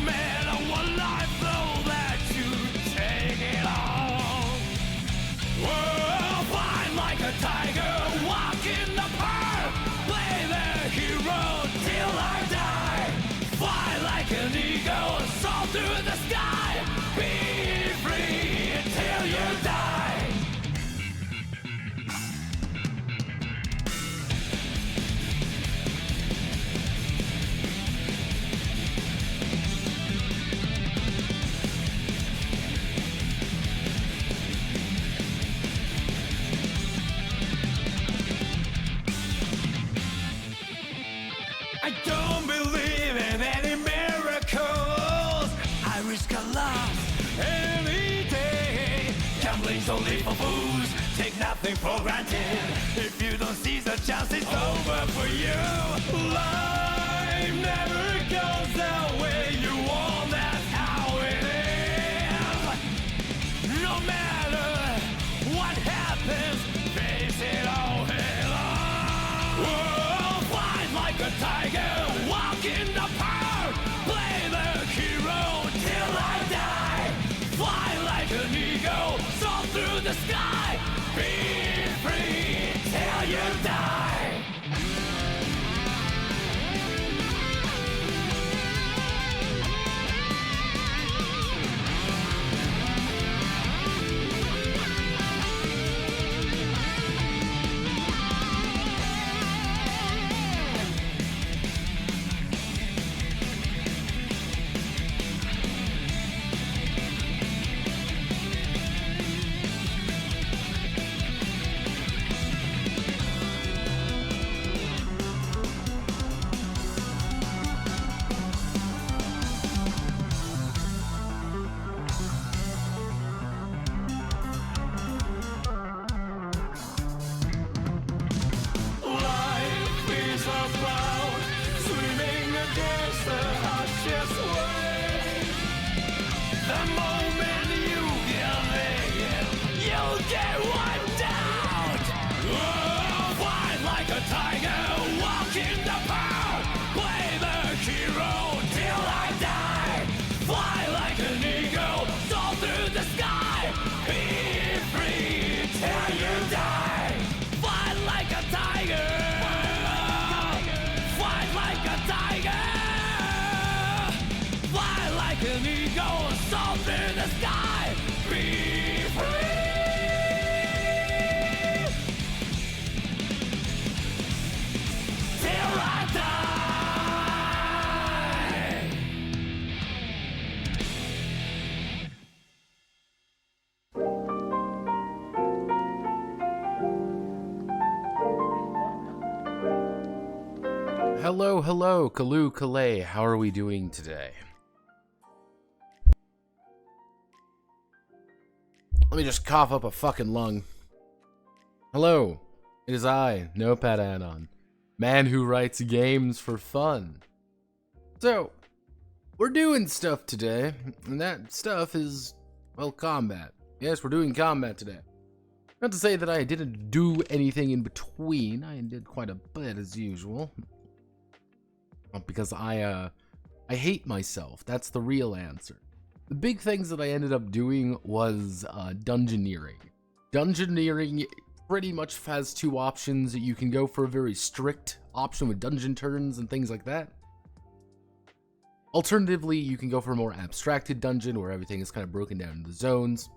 matter what life throws at you, take it on. Whoa, fight like a tiger, walk in the park, play the hero till I die. Fly like an eagle, soar through the sky, be free till you die. I don't believe in any miracles. I risk a loss any day. Gambling's only for fools. Take nothing for granted. If you don't seize the chance, it's over for you. Life never goes the way you want. That's how it is. No matter what happens, face it all head on. Whoa, fight like a tiger, walk in the park, play the hero till I die. Fly like an eagle, soar through the sky, be free till you die. Life is about swimming against the harshest wave. The moment you give in, you'll get wiped out. Oh, fight like a tiger, walk in the park, play the hero till I die. Fly like an eagle, soar through the sky, be free till you die. Fight like a tiger, fight like a tiger, fly like an eagle, soar through the sky, be free till I die. Hello, Kalu Kalay. How are we doing today? Let me just cough up a fucking lung. Hello, it is I, Notepad Anon, man who writes games for fun. So, we're doing stuff today, and that stuff is, well, combat. Yes, we're doing combat today. Not to say that I didn't do anything in between. I did quite a bit as usual. Because I hate myself. That's the real answer. The big things that I ended up doing was dungeoneering. Dungeoneering pretty much has two options. You can go for a very strict option with dungeon turns and things like that. Alternatively, you can go for a more abstracted dungeon where everything is kind of broken down into zones.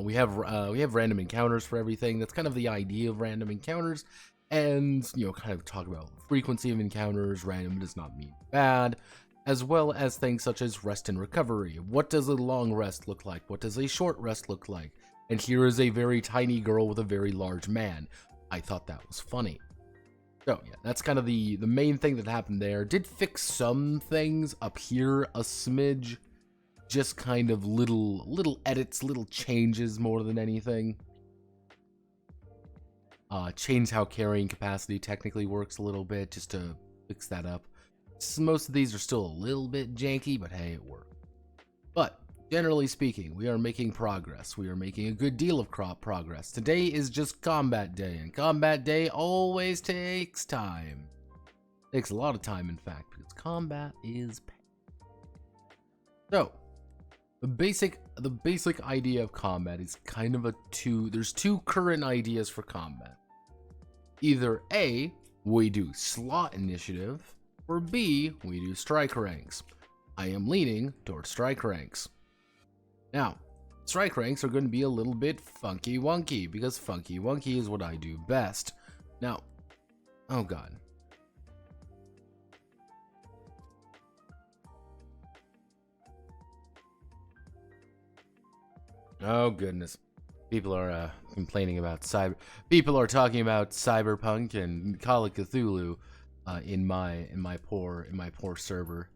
We have random encounters for everything. That's kind of the idea of random encounters. And, you know, kind of talk about frequency of encounters. Random does not mean bad. As well as things such as rest and recovery. What does a long rest look like? What does a short rest look like? And here is a very tiny girl with a very large man. I thought that was funny. So, yeah, that's kind of the main thing that happened there. Did fix some things up here a smidge. Just kind of little edits, little changes more than anything. Change how carrying capacity technically works a little bit, just to fix that up. Most of these are still a little bit janky, but hey, it worked. But, generally speaking, we are making progress. We are making a good deal of progress. Today is just combat day, and combat day always takes time. Takes a lot of time, in fact, because combat is pain. So, the basic idea of combat is kind of there's two current ideas for combat. Either A, we do slot initiative, or B, we do strike ranks. I am leaning towards strike ranks. Now, strike ranks are going to be a little bit funky wonky, because funky wonky is what I do best. Now, oh god. Oh goodness. People are complaining about people are talking about Cyberpunk and Call of Cthulhu in my poor server.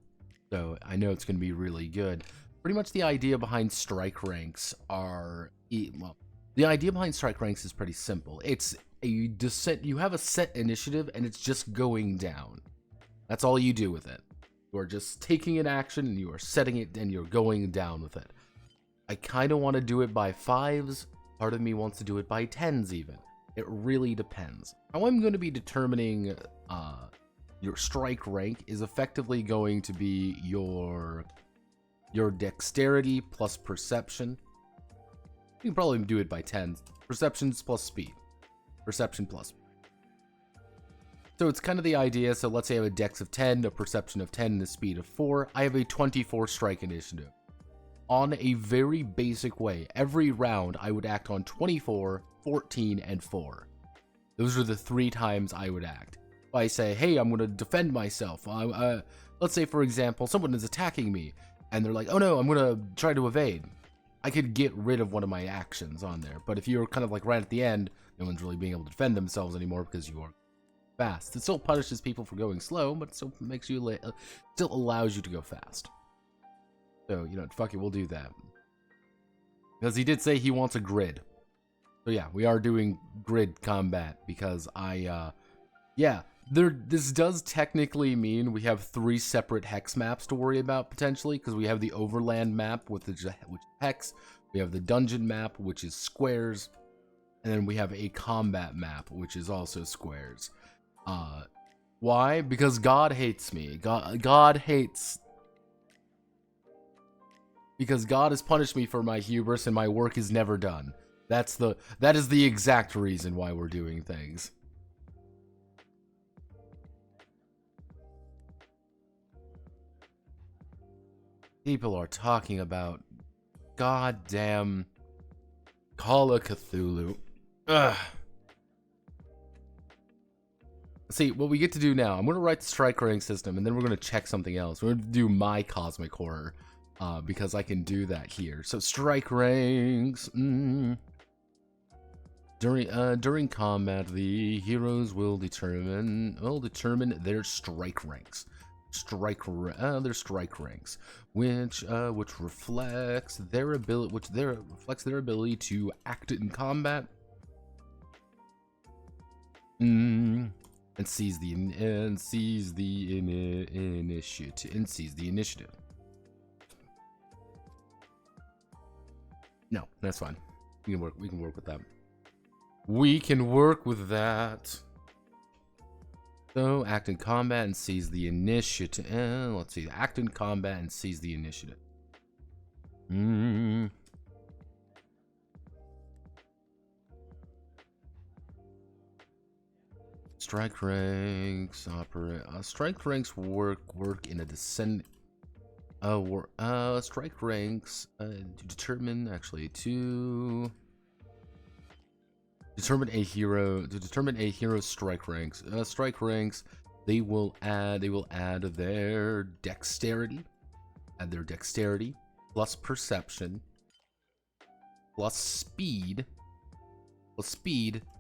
So I know it's going to be really good. Pretty much the idea behind strike ranks the idea behind strike ranks is pretty simple. It's a descent. You have a set initiative and it's just going down. That's all you do with it. You are just taking an action and you are setting it and you're going down with it. I kind of want to do it by 5s. Part of me wants to do it by 10s even. It really depends. How I'm going to be determining your strike rank is effectively going to be your dexterity plus perception. You can probably do it by 10s. Perceptions plus speed. Perception plus. So it's kind of the idea. So let's say I have a dex of 10, a perception of 10, and a speed of 4. I have a 24 strike initiative. On a very basic way, every round I would act on 24, 14, and 4. Those are the 3 times I would act. If I say, hey, I'm going to defend myself. Let's say, for example, someone is attacking me, and they're like, oh no, I'm going to try to evade. I could get rid of one of my actions on there. But if you're kind of like right at the end, no one's really being able to defend themselves anymore because you are fast. It still punishes people for going slow, but it still makes you still allows you to go fast. So, you know, fuck it, we'll do that. Because he did say he wants a grid. So yeah, we are doing grid combat because this does technically mean we have 3 separate hex maps to worry about potentially, because we have the overland map which is hex, we have the dungeon map which is squares, and then we have a combat map which is also squares. Why? Because God hates me. God hates. Because God has punished me for my hubris and my work is never done. That is the exact reason why we're doing things. People are talking about goddamn Call of Cthulhu. Ugh. See, what we get to do now, I'm going to write the strike rank system and then we're going to check something else. We're going to do my cosmic horror. Because I can do that here. So strike ranks. During combat, the heroes will determine their strike ranks. Their strike ranks, which reflects their ability to act in combat. And seize the initiative. No, that's fine. We can work with that. We can work with that. So, act in combat and seize the initiative. Let's see. Act in combat and seize the initiative. Strike ranks operate. Strike ranks work in a descent. Strike ranks to determine a hero's strike ranks. Strike ranks, they will add their dexterity, plus perception, plus speed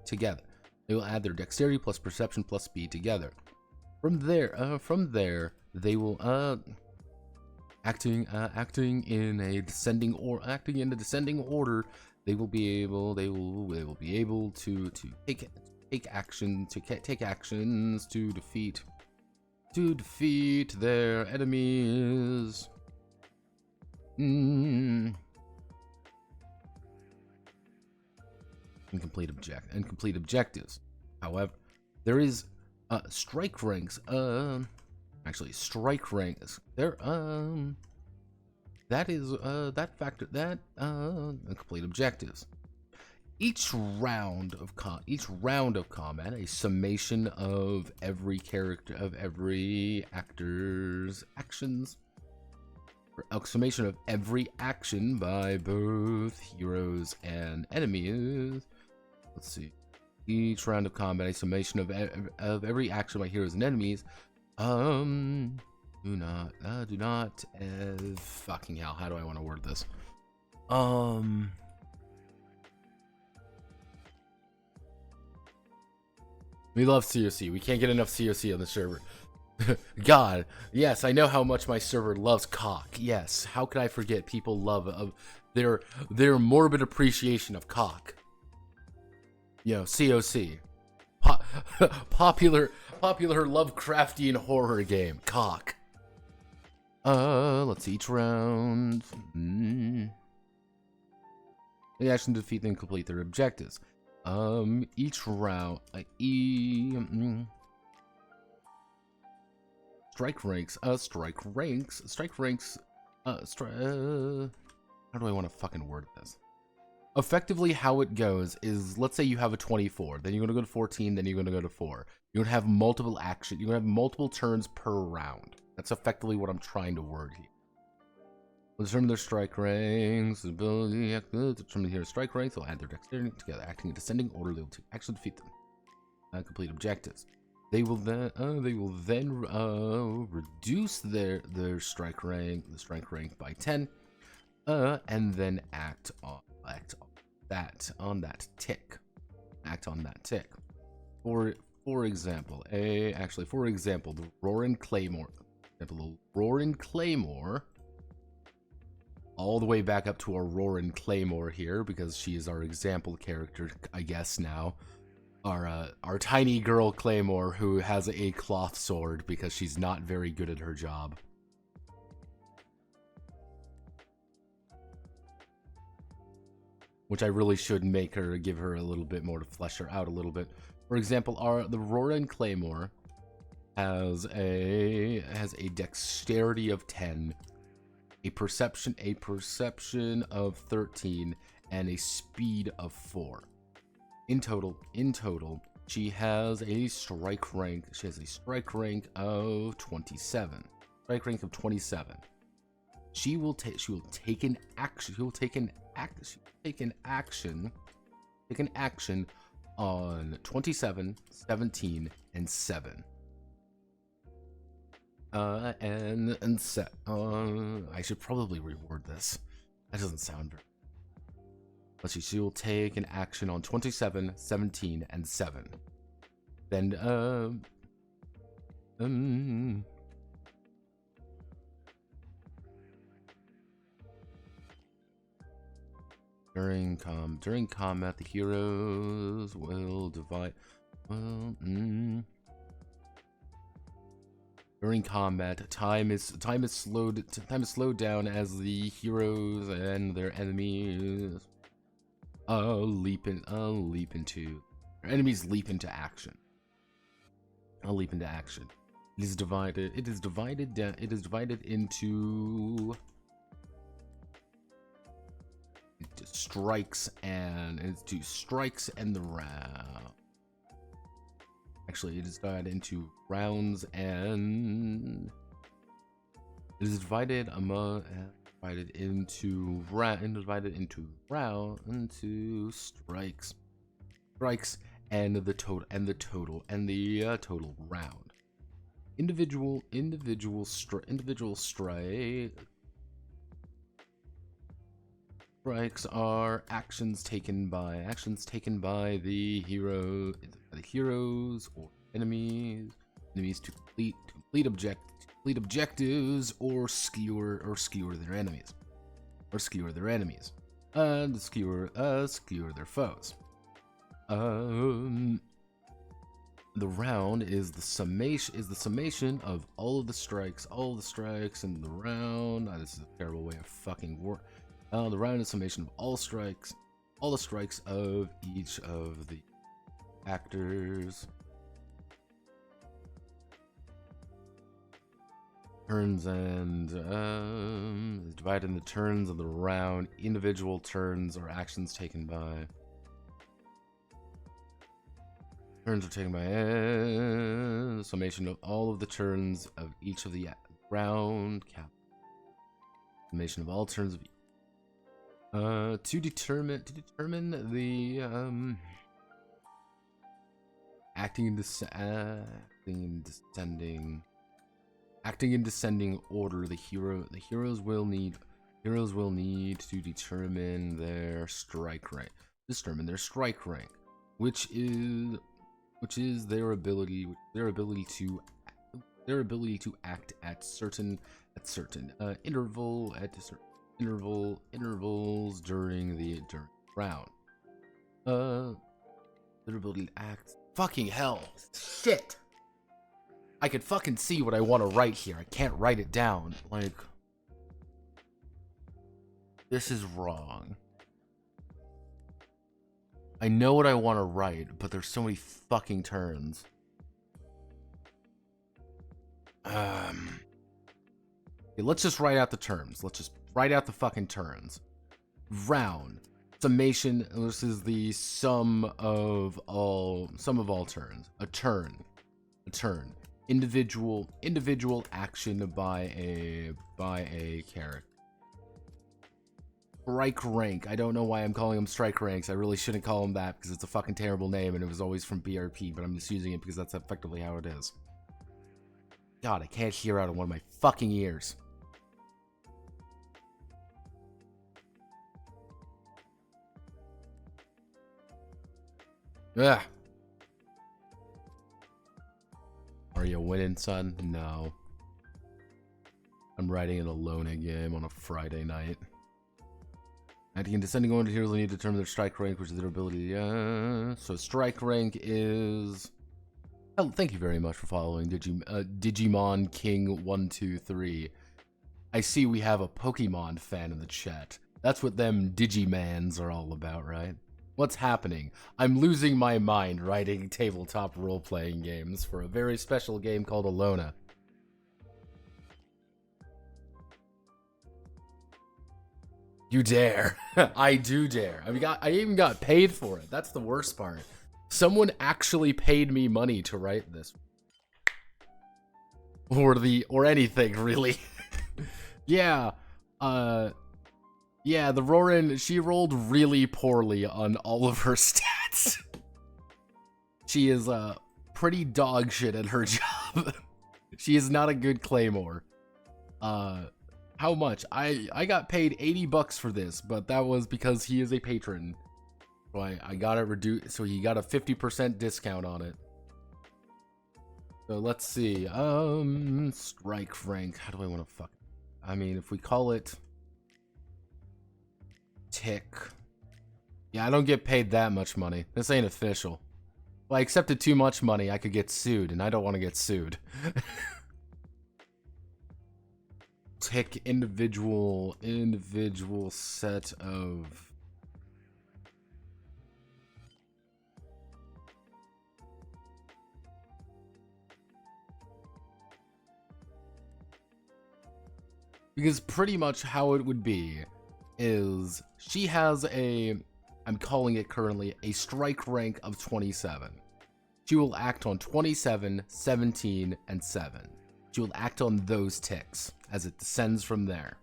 together. They will add their dexterity plus perception plus speed together. From there, they will acting in a descending order. They will be able to take actions to defeat their enemies. And complete objectives. However, there is Strike ranks. Actually, strike ranks. That is that factor that complete objectives. Each round of combat, a summation of every character of every actor's actions. A summation of every action by both heroes and enemies. Let's see. Each round of combat, a summation of every action by heroes and enemies. Do not. Fucking hell. How do I want to word this? We love COC. We can't get enough COC on the server. God, yes, I know how much my server loves cock. Yes, how could I forget people love their morbid appreciation of cock? You know, COC. Popular Lovecraftian horror game. Cock. Let's see, each round. The action to defeat them complete their objectives. Each round. Strike ranks. How do I want to fucking word this? Effectively, how it goes is, let's say you have a 24, then you're going to go to 14, then you're going to go to 4. You're going to have multiple action. You're going to have multiple turns per round. That's effectively what I'm trying to word here. Determine their strike ranks. Ability. Determine here strike ranks. They'll add their dexterity together, acting in descending order. They will take action to defeat them. Complete objectives. They will then reduce their strike rank, by 10, and then act on that tick. For example, the Roaring Claymore. All the way back up to our Roaring Claymore here, because she is our example character, I guess now. Our tiny girl Claymore, who has a cloth sword because she's not very good at her job. Which I really should give her a little bit more to flesh her out a little bit. For example, the Roaring Claymore has a dexterity of 10, a perception of 13, and a speed of 4. In total, she has a strike rank. Of 27. She will take an action on 27, 17, and 7. And set. I should probably reword this. That doesn't sound very. Let's see. She will take an action on 27, 17, and 7. Then during combat, the heroes will divide. During combat, time is slowed down as the heroes and their enemies leap into action. It is divided into strikes and the round. Actually, it is divided into rounds, and it is divided into strikes, and the total round. Individual strikes are actions taken by the heroes or enemies to complete objectives or skewer their enemies and skewer their foes. The round is the summation of all the strikes in the round. This is a terrible way of fucking work. The round is summation of all the strikes of each of the actors. Turns and is divided into turns of the round. Individual turns or actions taken by. Turns are taken by summation of all of the turns of each of the round. Cap. Summation of all turns of. To determine the acting in descending order. The heroes will need to determine their strike rank. Which is their ability to act at certain intervals during the round. Their ability to act. Fucking hell. Shit. I could fucking see what I want to write here. I can't write it down. Like, this is wrong. I know what I want to write, but there's so many fucking turns. Okay, let's just write out the terms. Let's just write out the fucking turns. Round. Summation. This is the sum of all turns. A turn. Individual action by a character. Strike rank. I don't know why I'm calling them strike ranks. I really shouldn't call them that because it's a fucking terrible name and it was always from BRP, but I'm just using it because that's effectively how it is. God, I can't hear out of one of my fucking ears. Ugh. Are you winning, son? No. I'm writing an Elona game on a Friday night. Acting in descending order, heroes will need to determine their strike rank, which is their ability. So strike rank is. Oh, thank you very much for following Digimon King 123. I see we have a Pokemon fan in the chat. That's what them Digimans are all about, right? What's happening? I'm losing my mind writing tabletop role-playing games for a very special game called Elona. You dare. I do dare. I even got paid for it. That's the worst part. Someone actually paid me money to write this. Or anything, really. Yeah. Yeah, the Rorin, she rolled really poorly on all of her stats. She is pretty dog shit at her job. She is not a good Claymore. How much? I got paid $80 for this, but that was because he is a patron. So I got it reduced, so he got a 50% discount on it. So let's see. Strike rank. How do I want to fuck? I mean, if we call it tick. Yeah, I don't get paid that much money. This ain't official. If I accepted too much money, I could get sued, and I don't want to get sued. Tick individual set of. Because pretty much how it would be is she has I'm calling it currently a strike rank of 27. She will act on 27, 17, and 7. She will act on those ticks as it descends from there.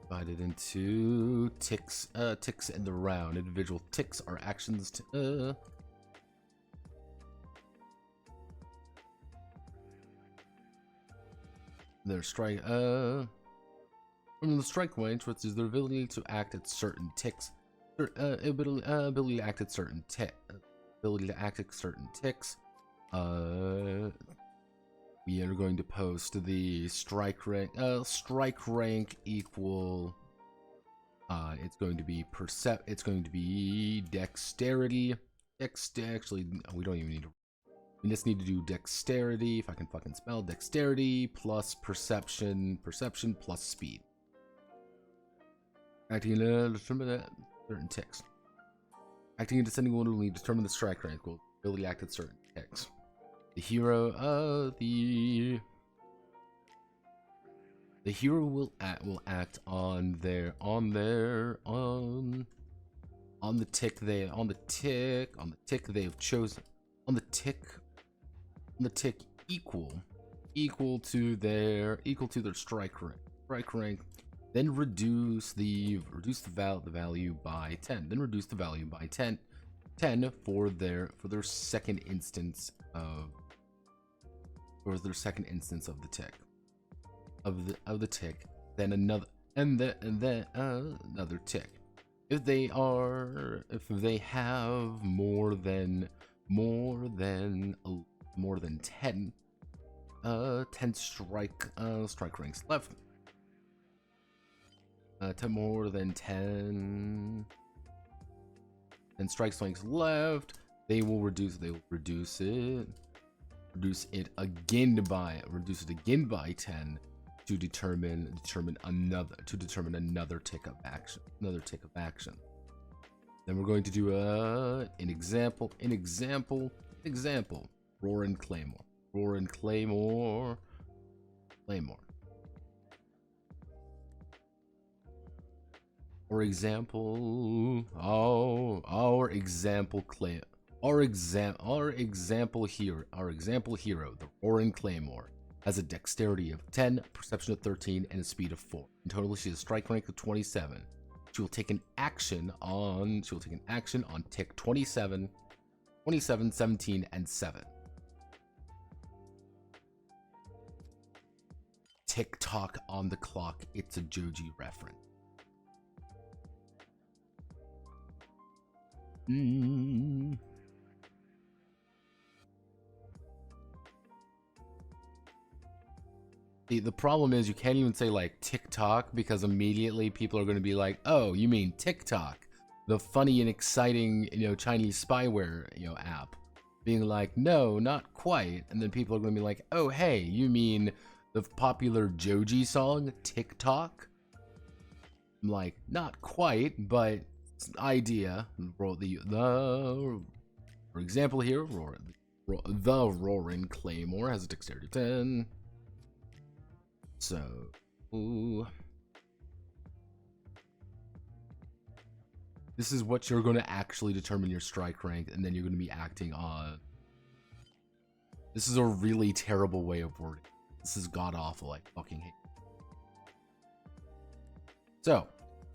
Divided into ticks in the round. Individual ticks are actions. Their strike. From the strike range, which is their ability to act at certain ticks. Ability to act at certain ticks. We are going to post the strike rank. Strike rank equal. It's going to be It's going to be dexterity. Actually, we don't even need to. We just need to do dexterity. If I can fucking spell dexterity plus perception. Perception plus speed. Acting certain ticks. Acting in descending order will determine the strike rank. Will ability act at certain ticks. The hero will act on the tick they have chosen, on the tick equal to their strike rank. Then reduce the value by 10. Then reduce the value by 10 for their second instance of the tick of the tick. Then another another tick. If they have more than 10 strike ranks left. 10 more than 10 strike ranks left, they will reduce it again by 10 to determine another tick of action. Then we're going to do an example. Roar and Claymore. For example, our example hero, the Roaring Claymore, has a dexterity of 10, perception of 13, and a speed of 4. In total, she has a strike rank of 27. She will take an action on tick 27, 17, and 7. Tick-tock on the clock. It's a Joji reference. The problem is you can't even say like TikTok, because immediately people are going to be like, oh, you mean TikTok, the funny and exciting, Chinese spyware, app. Being like, no, not quite. And then people are going to be like, oh, hey, you mean the popular Joji song, TikTok? I'm like, not quite, but idea. For example here, the Roaring Claymore has a dexterity 10. So, this is what you're going to actually determine your strike rank, and then you're going to be acting on. This is a really terrible way of wording. This is god awful. I fucking hate it. So,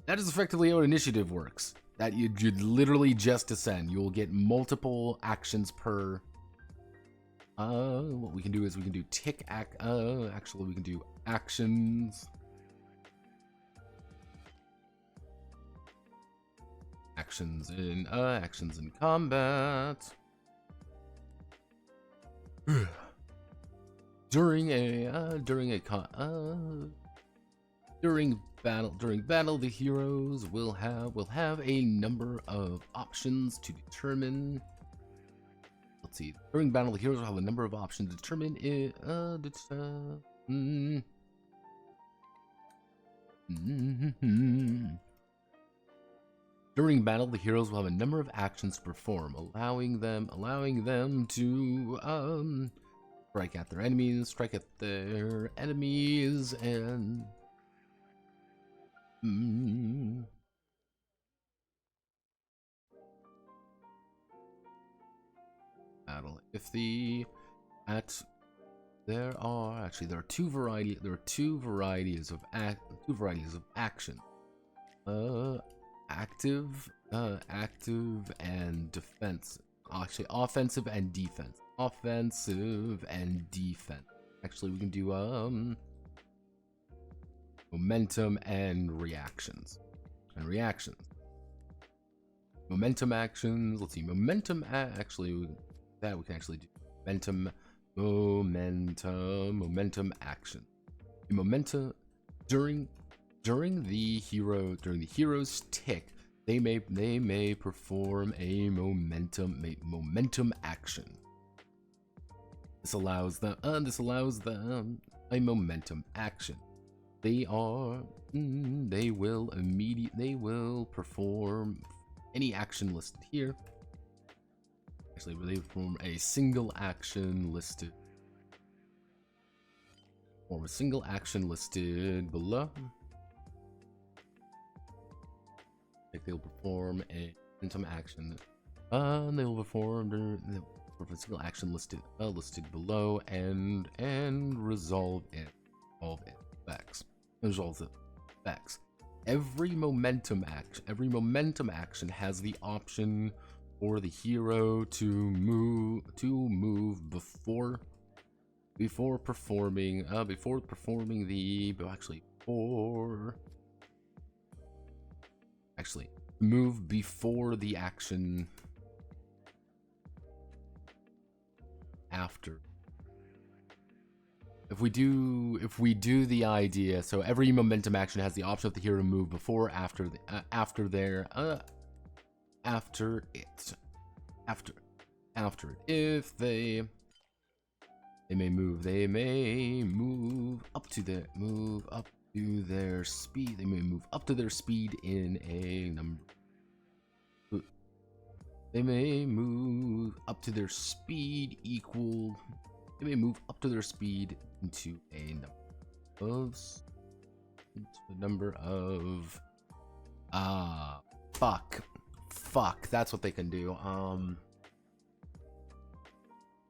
that is effectively how initiative works. That you literally just ascend. You will get multiple actions per. What we can do is we can do actually we can do actions. Actions in combat. During battle, the heroes will have a number of options to determine. Let's see. During battle, the heroes will have a number of options to determine it. During battle, the heroes will have a number of actions to perform, allowing them to strike at their enemies, and battle. There are two varieties of action. Active and defense. Actually, offensive and defense. Actually, we can do momentum and reactions. Momentum actions. Let's see. Momentum. Actually, we can actually do momentum action. During the hero's tick, they may perform a momentum action. This allows them a momentum action. They will perform any action listed here. Actually, they perform a single action listed. Or a single action listed below. Like they'll perform a momentum action. They will perform a single action listed below and resolve it. Resolve its effects. Resolve the effects. Every momentum action has the option for the hero to move before performing move before the action after. If we do the idea, so every momentum action has the option of the hero to move before, after it. If they may move up to their speed. They may move up to their speed in a number. They may move up to their speed equal. They may move up to their speed into a number of fuck, that's what they can do.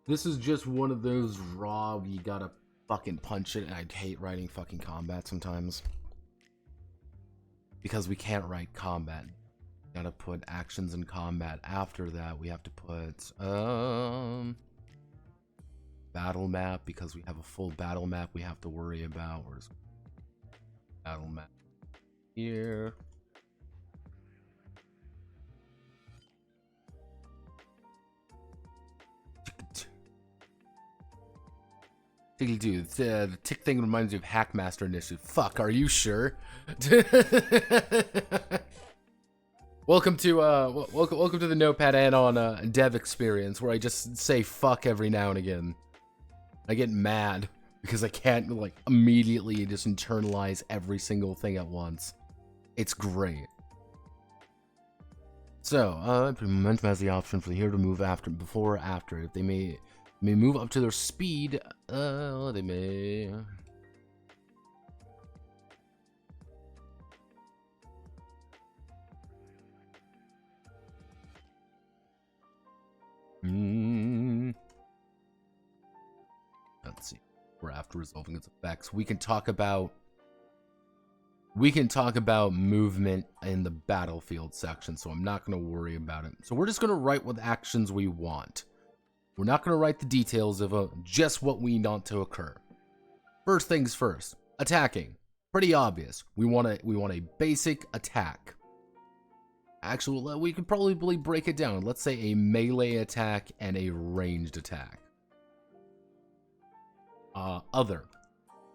This is just one of those raw, you gotta fucking punch it, and I hate writing fucking combat sometimes. Because we can't write combat. We gotta put actions in combat. After that, we have to put battle map, because we have a full battle map we have to worry about. Where's battle map? Here. Dude, the tick thing reminds me of Hackmaster Initiative. Fuck, are you sure? Welcome to the Notepad add-on dev experience, where I just say fuck every now and again. I get mad because I can't like immediately just internalize every single thing at once. It's great. So, momentum has the option for the hero to move before or after. If they may move up to their speed. They may. Let's see. We're after resolving its effects. We can talk about movement in the battlefield section, so I'm not going to worry about it. So we're just going to write what actions we want. We're not going to write the details of just what we want to occur. First things first, attacking. Pretty obvious. We want a basic attack. Actually, we could probably break it down. Let's say a melee attack and a ranged attack. Other.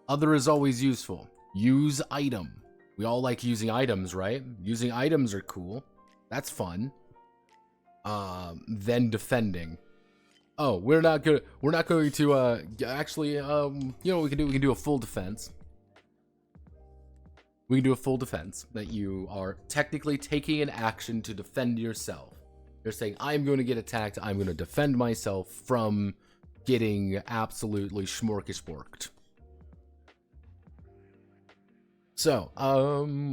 Other is always useful. Use item. We all like using items, right? Using items are cool. That's fun. Then defending. Oh, we're not going to actually you know what we can do a full defense. We can do a full defense that you are technically taking an action to defend yourself. You're saying, I'm going to get attacked, I'm going to defend myself from getting absolutely smorgasborded. So,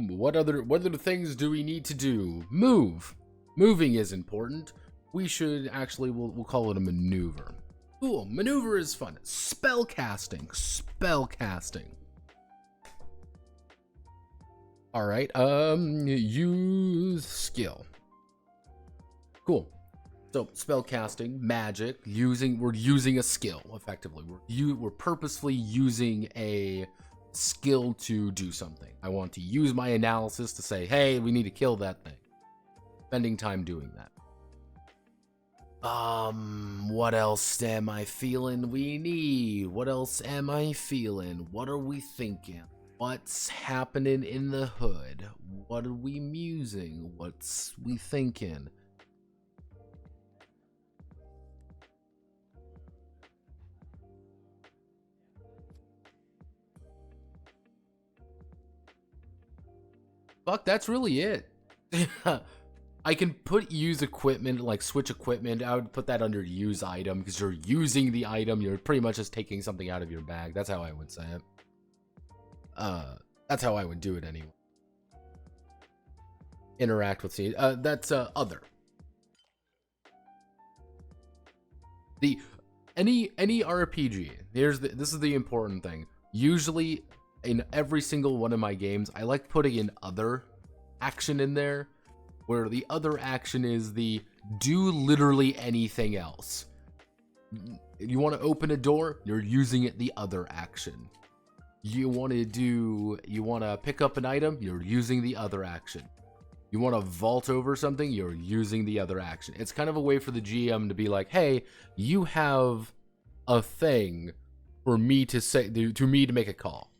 what other things do we need to do? Move. Moving is important. We should actually, we'll call it a maneuver. Cool, maneuver is fun. Spellcasting. Alright, use skill. Cool. So, spellcasting, magic, we're using a skill, effectively. We're purposefully using a skill to do something. I want to use my analysis to say, hey, we need to kill that thing. Spending time doing that. What else am I feeling we need? What else am I feeling? What are we thinking? What's happening in the hood? What are we musing? What's we thinking? Fuck, that's really it. I can use equipment, like switch equipment. I would put that under use item because you're using the item. You're pretty much just taking something out of your bag. That's how I would say it. That's how I would do it anyway. Interact with scene. That's other. Any RPG. This is the important thing. Usually, in every single one of my games, I like putting an other action in there, where the other action is the do literally anything else. You want to open a door, you're using it the other action. You want to pick up an item, you're using the other action. You want to vault over something, you're using the other action. It's kind of a way for the GM to be like, hey, you have a thing for me to say, to me to make a call.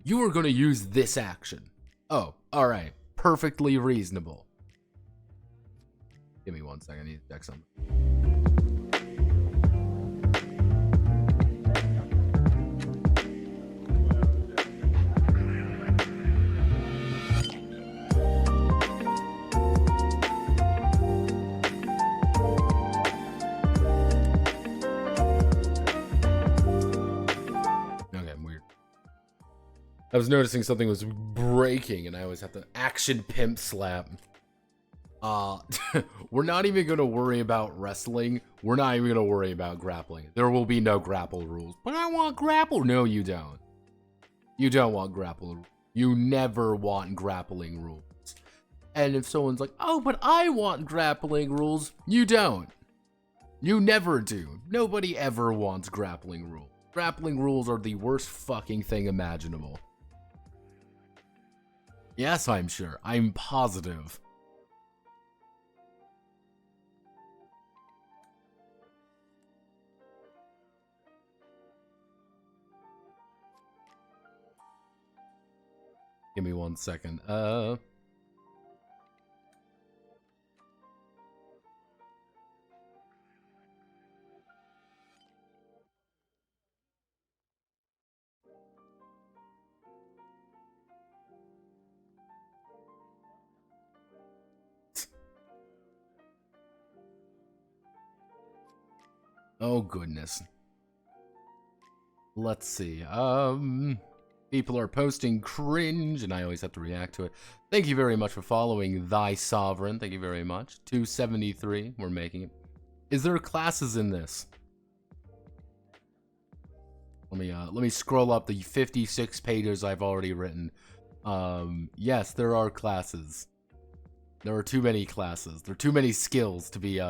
You are going to use this action. Oh, all right. Perfectly reasonable. Give me 1 second. I need to check something. I was noticing something was breaking, and I always have to action pimp slap. We're not even going to worry about wrestling. We're not even going to worry about grappling. There will be no grapple rules. But I want grapple. No, you don't. You don't want grapple rules. You never want grappling rules. And if someone's like, oh, but I want grappling rules, you don't. You never do. Nobody ever wants grappling rules. Grappling rules are the worst fucking thing imaginable. Yes, I'm sure. I'm positive. Give me 1 second. Oh, goodness. Let's see. People are posting cringe, and I always have to react to it. Thank you very much for following Thy Sovereign. Thank you very much. 273, we're making it. Is there classes in this? Let me scroll up the 56 pages I've already written. Yes, there are classes. There are too many classes. There are too many skills to be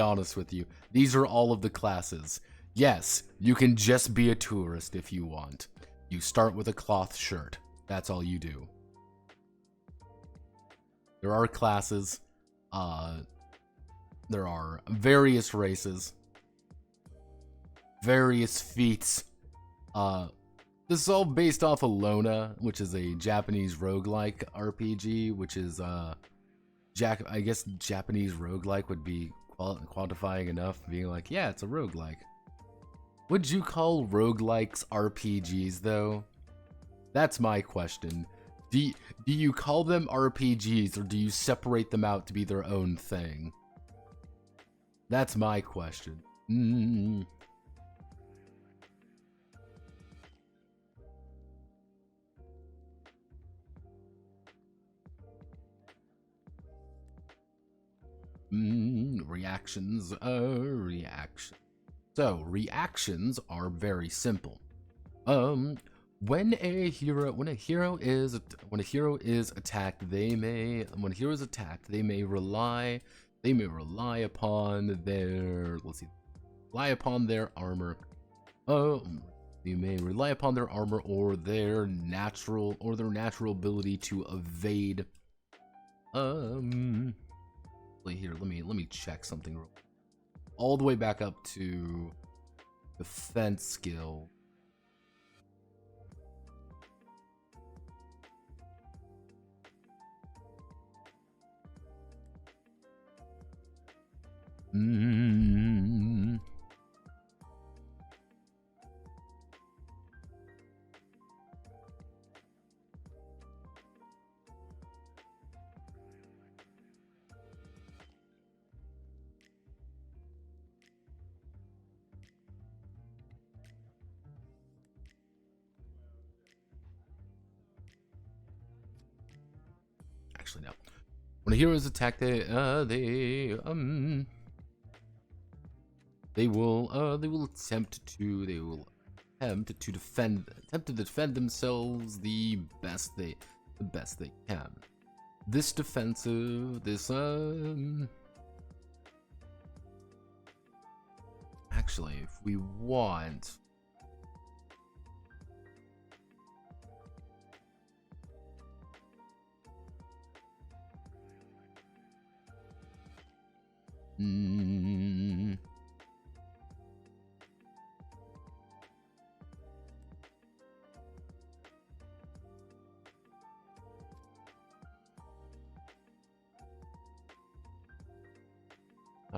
honest with you. These are all of the classes. Yes, you can just be a tourist if you want. You start with a cloth shirt. That's all you do. There are classes. There are various races. Various feats. This is all based off Elona, which is a Japanese roguelike RPG, which is, I guess Japanese roguelike would be quantifying enough, being like, yeah, it's a roguelike. Would you call roguelikes RPGs, though? That's my question. Do you call them RPGs, or do you separate them out to be their own thing? That's my question. Reactions. Reaction. So reactions are very simple. When a hero is attacked, they may rely upon their armor. They may rely upon their armor or their natural ability to evade. Here, let me check something real. All the way back up to defense skill. actually, no. When a hero is attacked, they will attempt to defend themselves the best they can. This defensive, actually, if we want, I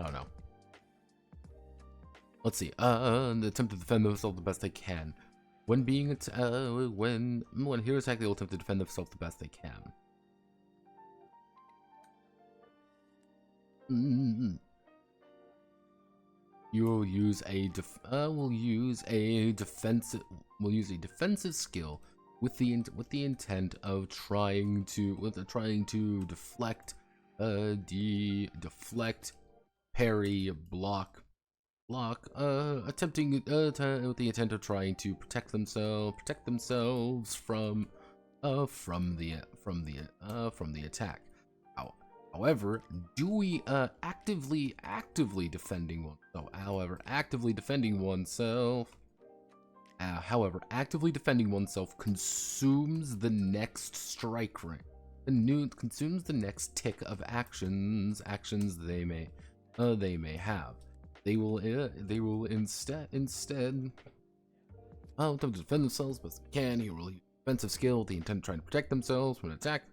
don't know. Let's see. Attempt to defend themselves the best they can. When heroes attack, they will attempt to defend themselves the best they can. You will use a defensive skill with the intent of trying to deflect, parry, block, attempting with the intent of trying to protect themselves from the attack. However, actively defending oneself consumes the next strike rate. Consumes the next tick of actions they may have. They will instead attempt to defend themselves best they can. He will use defensive skill with the intent of trying to protect themselves from an attack.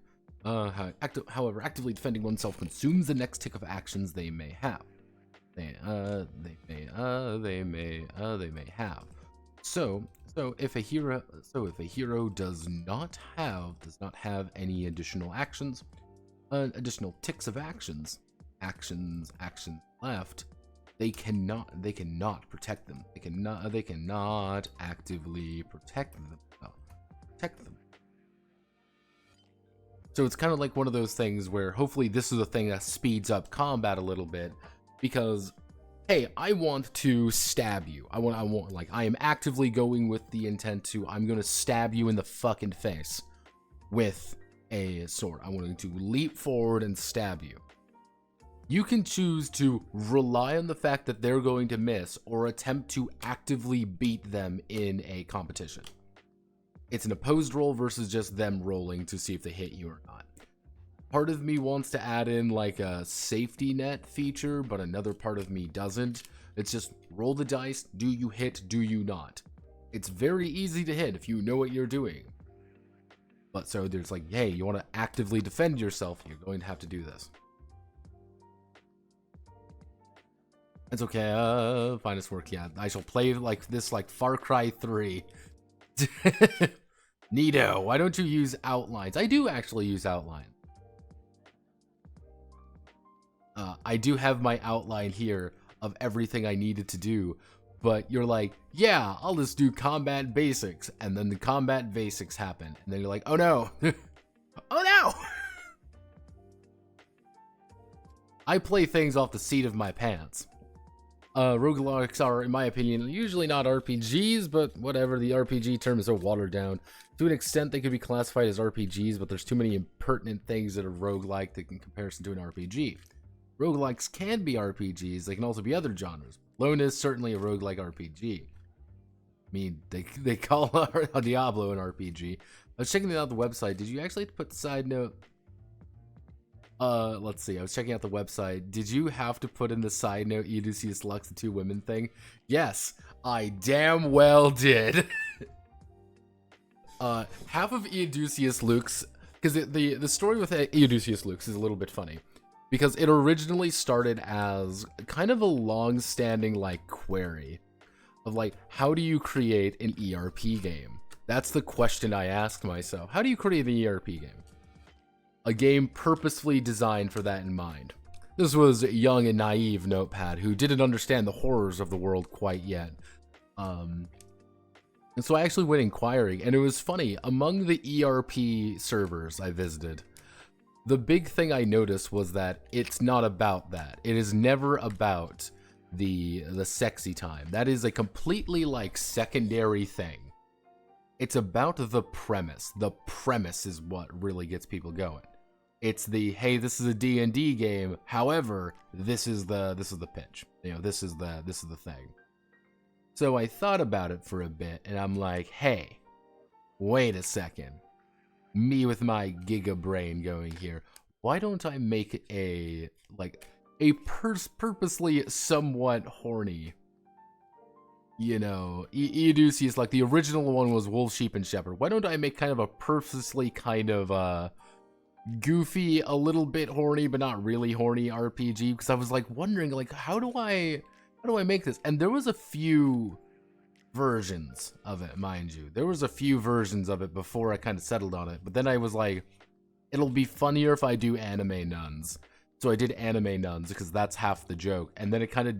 However, actively defending oneself consumes the next tick of actions they may have. They may have. So if a hero does not have any additional actions, additional ticks of actions left, they cannot protect them. They cannot actively protect them. So it's kind of like one of those things where hopefully this is a thing that speeds up combat a little bit, because hey, I want to stab you. I am actively going with the intent to, I'm going to stab you in the fucking face with a sword. I'm going to leap forward and stab you. You can choose to rely on the fact that they're going to miss or attempt to actively beat them in a competition. It's an opposed roll versus just them rolling to see if they hit you or not. Part of me wants to add in like a safety net feature, but another part of me doesn't. It's just roll the dice. Do you hit? Do you not? It's very easy to hit if you know what you're doing. But so there's like, hey, you want to actively defend yourself, you're going to have to do this. It's okay, finest work, yeah. I shall play like this, like Far Cry 3. Neato, why don't you use outlines? I do actually use outline. I do have my outline here of everything I needed to do, but you're like, yeah, I'll just do combat basics, and then the combat basics happen, and then you're like, oh no, oh no! I play things off the seat of my pants. Roguelikes are, in my opinion, usually not RPGs, but whatever, the RPG term is so watered down. To an extent, they could be classified as RPGs, but there's too many impertinent things that are roguelike in comparison to an RPG. Roguelikes can be RPGs, they can also be other genres. Elona is certainly a roguelike RPG. I mean, they call Diablo an RPG. I was checking out the website. Did you actually put the side note? Let's see. I was checking out the website. Did you have to put in the side note Eudoxius Lux, the two women thing? Yes, I damn well did. Half of Eudoxius Lux, because the story with Eudoxius Lux is a little bit funny, because it originally started as kind of a long-standing like query of like, how do you create an ERP game? That's the question I asked myself. How do you create an ERP game? A game purposefully designed for that in mind. This was a young and naive Notepad who didn't understand the horrors of the world quite yet. And so I actually went inquiring, and it was funny. Among the ERP servers I visited, the big thing I noticed was that it's not about that. It is never about the sexy time. That is a completely like secondary thing. It's about the premise. The premise is what really gets people going. It's the, hey, this is a D&D game. However, this is the pitch. You know, this is the thing. So I thought about it for a bit, and I'm like, hey, wait a second. Me with my giga brain going here. Why don't I make a purposely somewhat horny, you know, Euducius, like the original one was Wolf, Sheep, and Shepherd. Why don't I make kind of a purposely kind of goofy, a little bit horny, but not really horny RPG? Because I was like wondering, like, how do I make this? And there was a few versions of it, mind you. There was a few versions of it before I kind of settled on it. But then I was like, it'll be funnier if I do anime nuns. So I did anime nuns because that's half the joke. And then it kind of...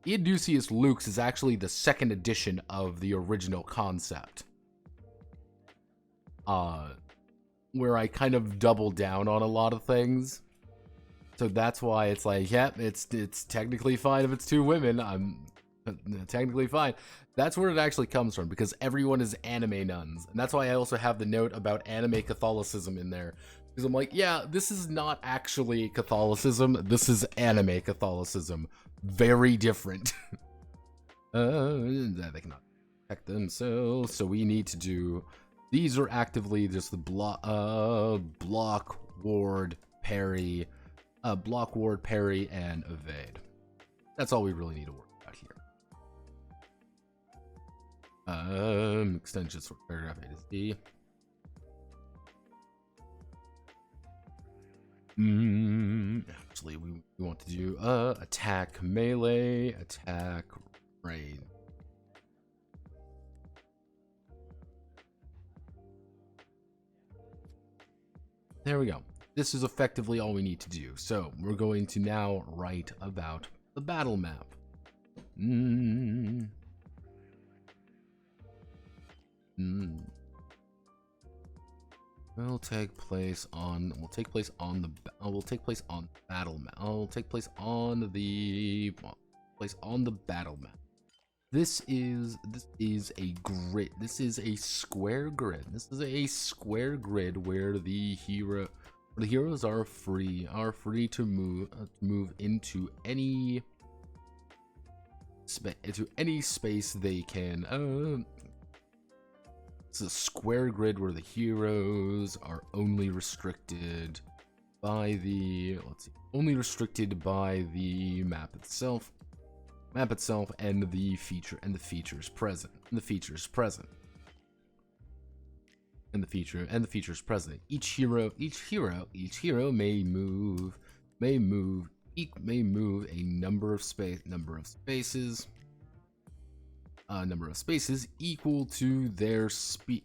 Euducius Lux is actually the second edition of the original concept. Where I kind of doubled down on a lot of things. So that's why it's like, yeah, it's technically fine if it's two women. I'm technically fine. That's where it actually comes from, because everyone is anime nuns. And that's why I also have the note about anime Catholicism in there. Because I'm like, yeah, this is not actually Catholicism. This is anime Catholicism. Very different. They cannot protect themselves. So we need to do... These are actively just the block, ward, parry, and evade. That's all we really need to work out here. Extensions for paragraph A to Z. Actually, we want to do attack melee, attack range. There we go. This is effectively all we need to do. So we're going to now write about the battle map. Will take place on battle map. This is a grid. This is a square grid. This is a square grid where the heroes are free to move into any space they can. It's a square grid where the heroes are only restricted by the map itself. And the features present. Each hero may move a number of spaces equal to their speed,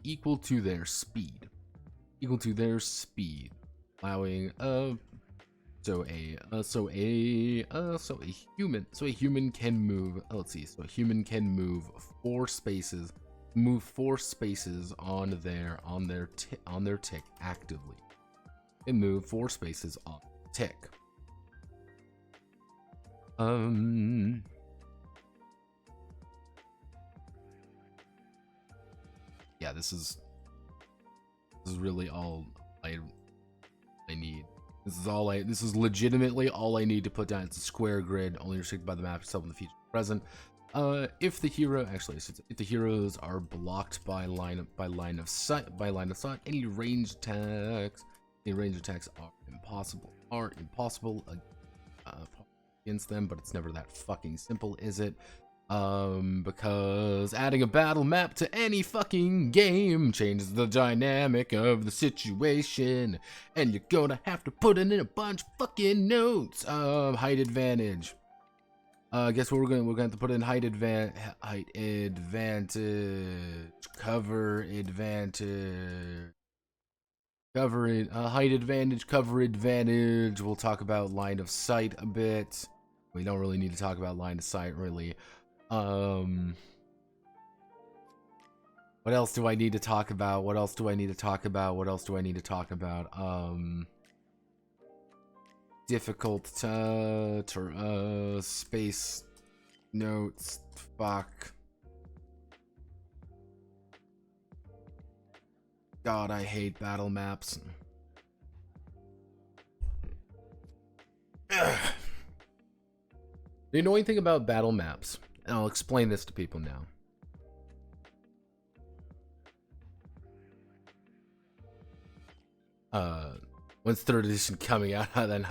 allowing a human can move. Let's see. So a human can move 4 spaces. Move 4 spaces on their tick actively. And move 4 spaces on tick. Yeah, this is really all I need. This is legitimately all I need to put down. It's a square grid, only restricted by the map itself in the future present. If the heroes are blocked by line of sight, any ranged attacks are impossible against them, but it's never that fucking simple, is it? Because adding a battle map to any fucking game changes the dynamic of the situation, and you're gonna have to put in a bunch of fucking notes. Height advantage. Guess what we're gonna have to put in height advantage, cover advantage. We'll talk about line of sight a bit. We don't really need to talk about line of sight, really. What else do I need to talk about? difficult space notes. Fuck. God, I hate battle maps. Ugh. The annoying thing about battle maps, and I'll explain this to people now. When's 3rd edition coming out? Then,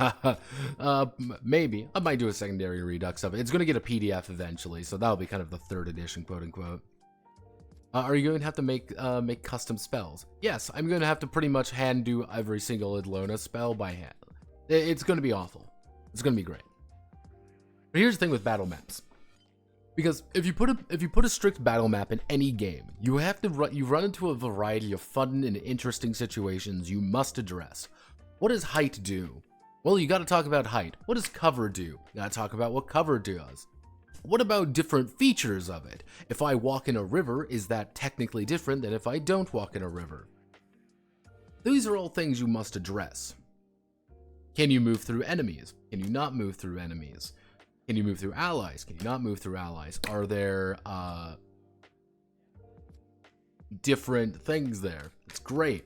maybe I might do a secondary redux of it. It's gonna get a PDF eventually, so that'll be kind of the 3rd edition, quote unquote. Are you going to have to make custom spells? Yes, I'm going to have to pretty much hand do every single Elona spell by hand. It's going to be awful. It's going to be great. But here's the thing with battle maps. Because if you put a strict battle map in any game, you run into a variety of fun and interesting situations you must address. What does height do? Well, you got to talk about height. What does cover do? You got to talk about what cover does. What about different features of it? If I walk in a river, is that technically different than if I don't walk in a river? These are all things you must address. Can you move through enemies? Can you not move through enemies? Can you move through allies? Can you not move through allies? Are there different things there? It's great.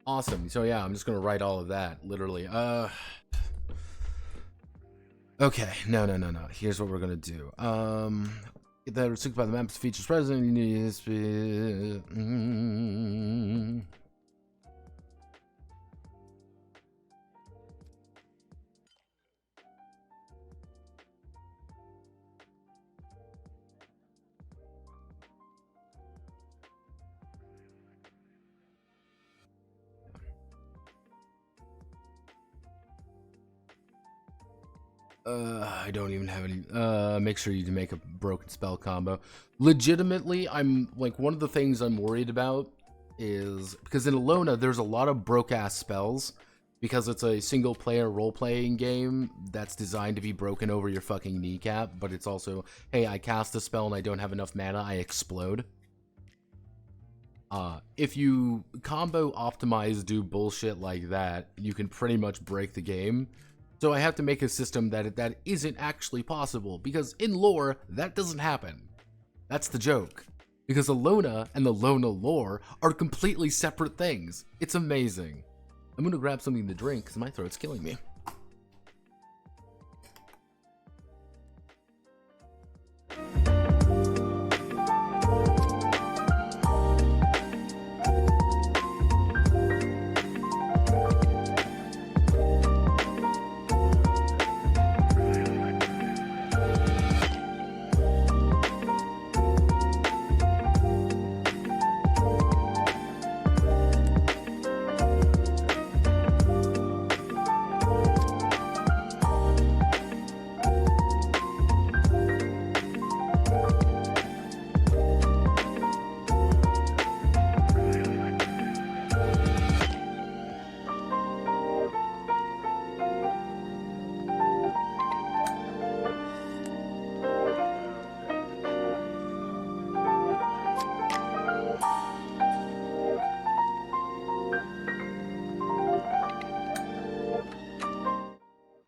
Awesome. So yeah, I'm just gonna write all of that, literally. Okay, no. Here's what we're gonna do. Get that restricted by the map's features present. You need to I don't even have any. Make sure you make a broken spell combo. Legitimately, I'm like, one of the things I'm worried about is because in Elona there's a lot of broke ass spells because it's a single player role playing game that's designed to be broken over your fucking kneecap. But it's also, hey, I cast a spell and I don't have enough mana, I explode. If you combo optimize, do bullshit like that, you can pretty much break the game. So I have to make a system that isn't actually possible, because in lore, that doesn't happen. That's the joke. Because Elona and the Elona lore are completely separate things. It's amazing. I'm gonna grab something to drink, because my throat's killing me.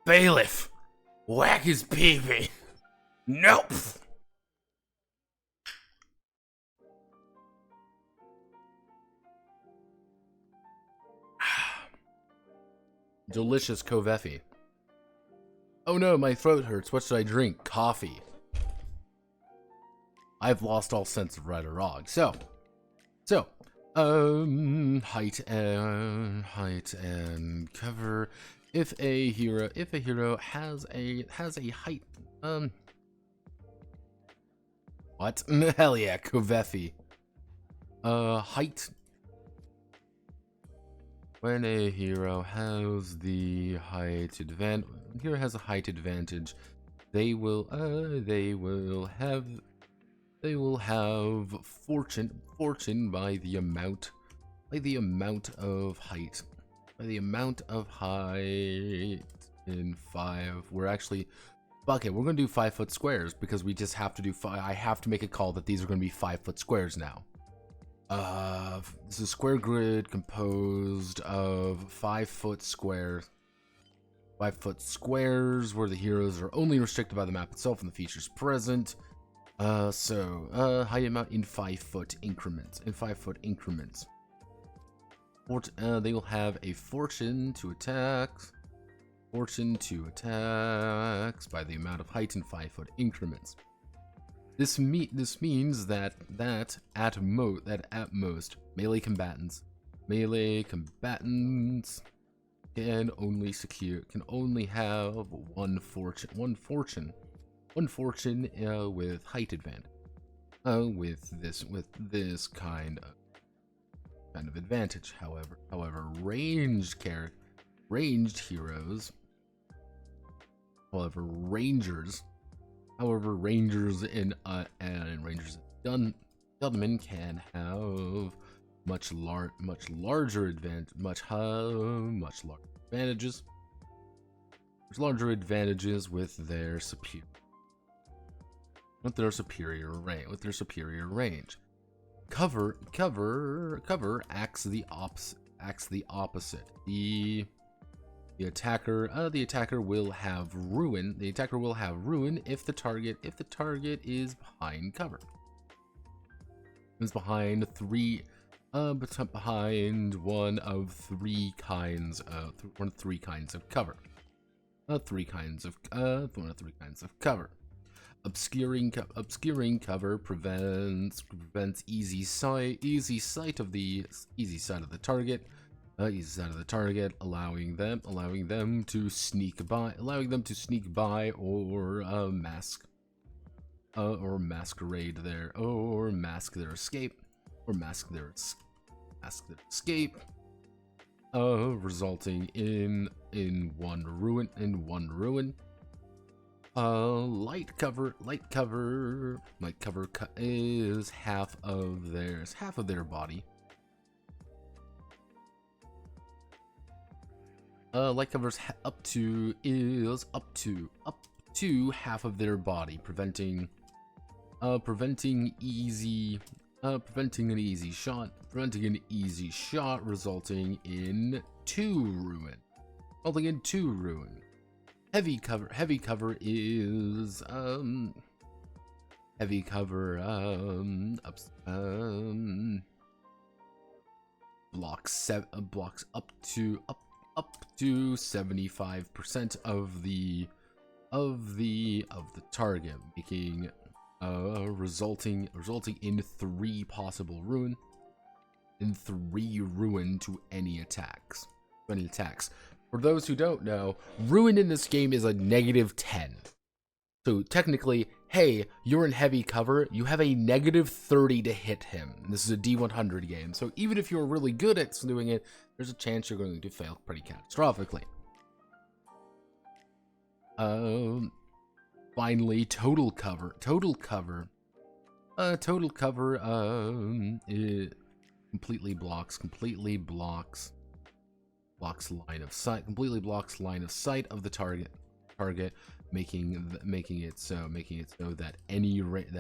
Bailiff, whack his peepee. Nope. Delicious Koveffi. Oh no, my throat hurts. What should I drink? Coffee. I've lost all sense of right or wrong. So, height and cover. If a hero has a height, what? Hell yeah, Koveffi. Height. When a hero has the height advantage, they will have fortune by the amount of height. By the amount of height in 5. We're actually, fuck it, we're gonna do 5 foot squares because we just have to do I have to make a call that these are gonna be 5 foot squares now. This is a square grid composed of 5 foot squares. 5-foot squares where the heroes are only restricted by the map itself and the features present. High amount in 5-foot increments. They will have a fortune to attacks. Fortune to attacks by the amount of height in 5-foot increments. This means that at most melee combatants can only have one fortune with height advantage. With this kind of advantage. However, rangers and rangers Gunmen can have much larger advantages. Much larger advantages with their superior range. Cover acts the opposite. The attacker will have ruin. The attacker will have ruin if the target is behind cover. It's behind one of three kinds of cover. Obscuring cover prevents easy sight of the target, allowing them to sneak by or mask their escape, resulting in one ruin. Light cover is half of their body. Light covers up to half of their body, preventing an easy shot, resulting in 2 ruin. Heavy cover is blocks up to 75% of the target, making resulting in 3 possible ruin. To any attacks. For those who don't know, ruin in this game is a -10. So technically, hey, you're in heavy cover, you have a -30 to hit him. This is a D100 game, so even if you're really good at doing it, there's a chance you're going to fail pretty catastrophically. Finally, total cover. It completely blocks line of sight of the target, making it so that any ranged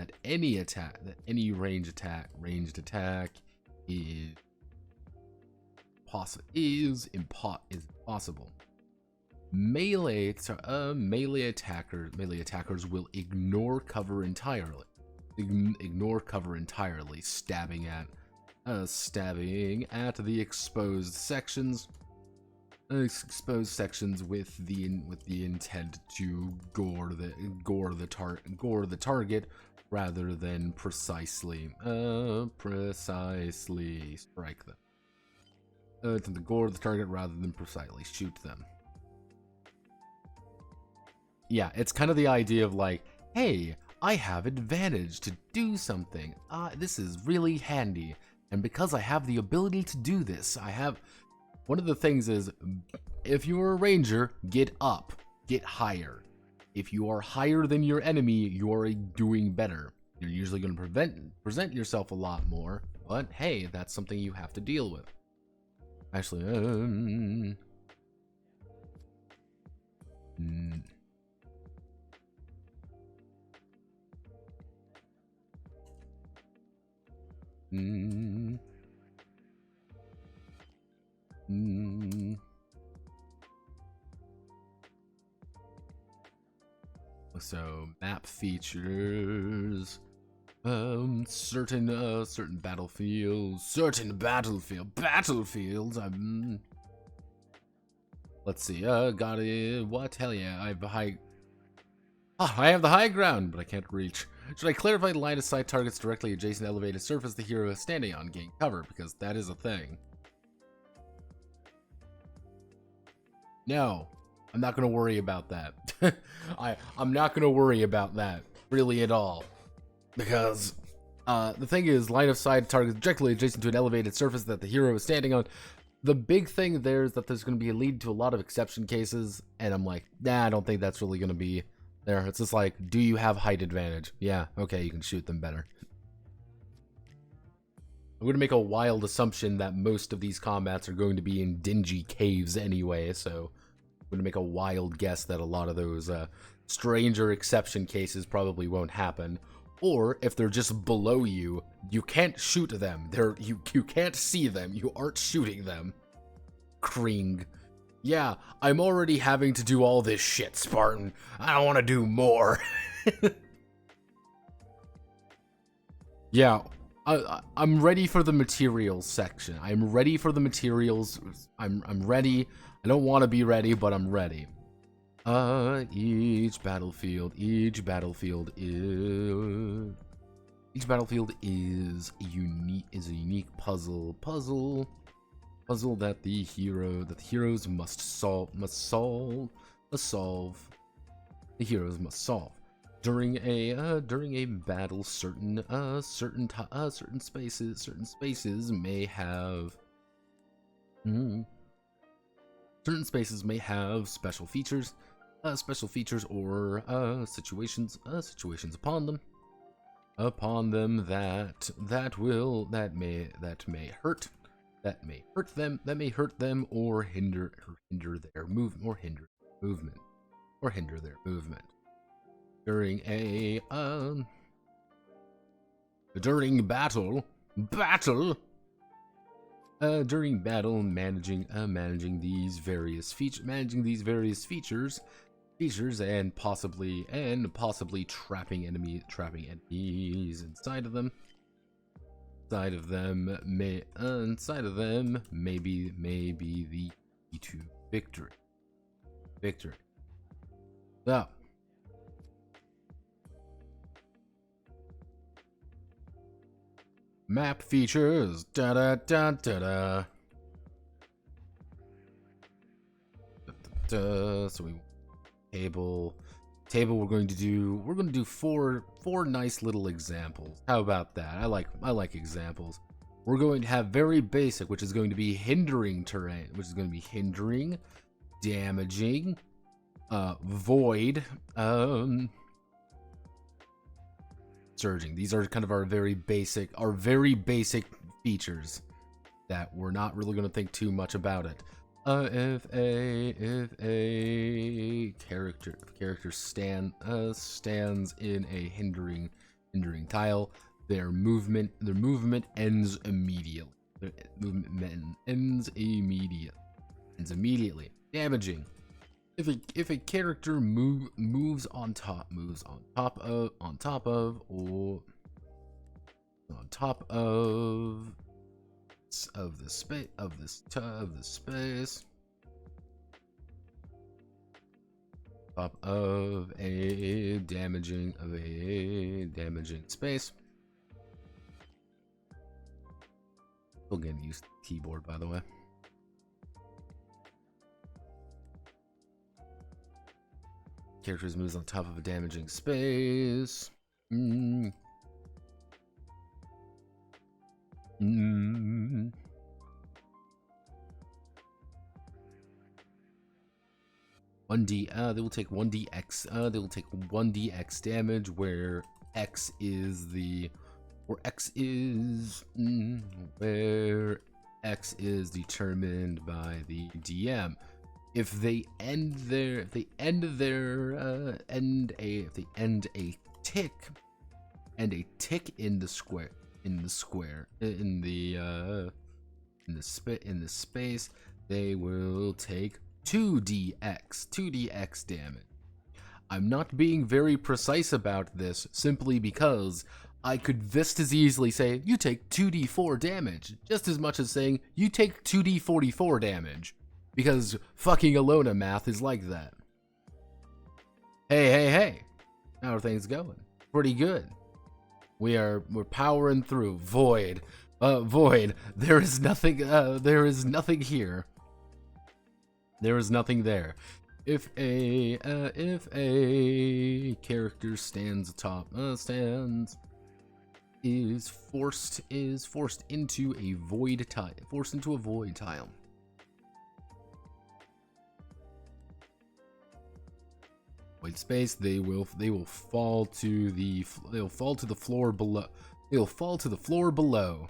attack is impossible. Melee attackers will ignore cover entirely. Stabbing at the exposed sections with the intent to gore the target rather than precisely strike them. To gore the target rather than precisely shoot them. Yeah, it's kind of the idea of like, hey, I have advantage to do something. This is really handy, and because I have the ability to do this, one of the things is, if you're a ranger, get up, get higher. If you are higher than your enemy, you are doing better. You're usually going to present yourself a lot more, but hey, that's something you have to deal with. Actually, So map features, certain battlefields. Let's see. Got it. What? Hell yeah! I have the high ground, but I can't reach. Should I clarify line of sight targets directly adjacent to elevated surface the hero is standing on gain cover, because that is a thing. No, I'm not going to worry about that. I'm not going to worry about that, really at all. Because the thing is, line of sight targets directly adjacent to an elevated surface that the hero is standing on. The big thing there is that there's going to be a lead to a lot of exception cases, and I'm like, nah, I don't think that's really going to be there. It's just like, do you have height advantage? Yeah, okay, you can shoot them better. I'm going to make a wild assumption that most of these combats are going to be in dingy caves anyway, so I'm going to make a wild guess that a lot of those stranger exception cases probably won't happen. Or if they're just below you, you can't shoot them. You can't see them. You aren't shooting them. Kring. Yeah, I'm already having to do all this shit, Spartan. I don't want to do more. Yeah, I'm ready for the materials section. I'm ready for the materials. I'm ready. I don't want to be ready, but I'm ready. Each battlefield is a unique puzzle that the heroes must solve. The heroes must solve during a battle. Certain spaces may have special features or situations upon them that may hurt them or hinder their movement during battle. During battle, managing these various features and possibly trapping enemies inside of them. Inside of them may be the key to victory. So, map features. So we table. We're going to do four nice little examples. How about that? I like examples. We're going to have very basic, which is going to be hindering terrain, which is going to be hindering, damaging, void, surging. These are kind of our very basic features that we're not really going to think too much about it. If a character stands in a hindering tile, their movement ends immediately. Damaging. If a character moves on top of the space top of a damaging space. Still getting used to the keyboard, by the way. Characters moves on top of a damaging space. 1d. They will take 1dx. They will take 1dx damage, where x is determined by the DM. If they end a tick in the space, they will take 2dx damage. I'm not being very precise about this simply because I could just as easily say you take 2d4 damage, just as much as saying you take 2d44 damage, because fucking Elona math is like that. Hey, how are things going? Pretty good. We're powering through. Void, there is nothing here. There is nothing there. If a character stands atop is forced into a void tile. Void space. They will fall to the floor below. They'll fall to the floor below.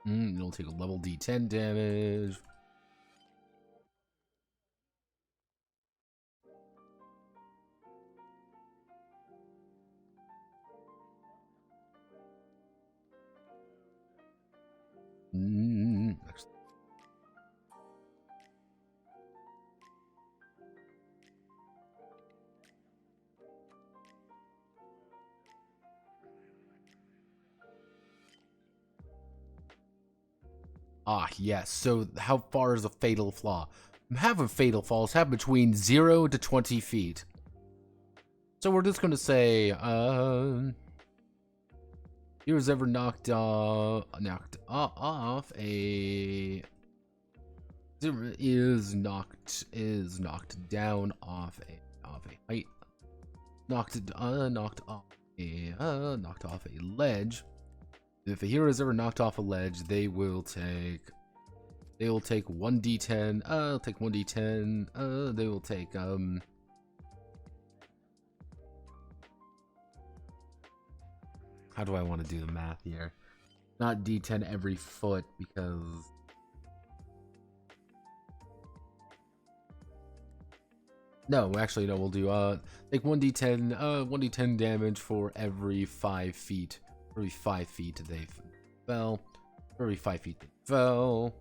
It'll take a level D10 damage. Ah, yes. So how far is a fatal flaw? Have a fatal flaws have between 0 to 20 feet. So we're just gonna say, he was ever knocked off a is knocked down off a height, knocked off a ledge. If a hero is ever knocked off a ledge, they will take 1d10. Take 1d10. They will take how do I want to do the math here? Not d10 every foot, because no, actually no, we'll do take 1d10 damage for every 5 feet. For every 5 feet they fell. For every 5 feet they fell.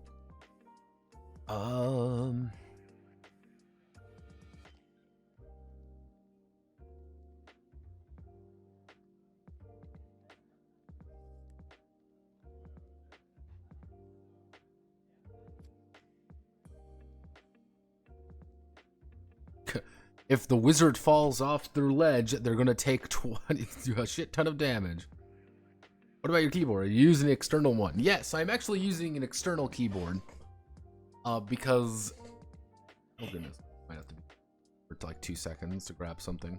If the wizard falls off their ledge, they're gonna take a shit ton of damage. What about your keyboard? Are you using an external one? Yes, I'm actually using an external keyboard. Because... oh goodness, might have to be for like 2 seconds to grab something.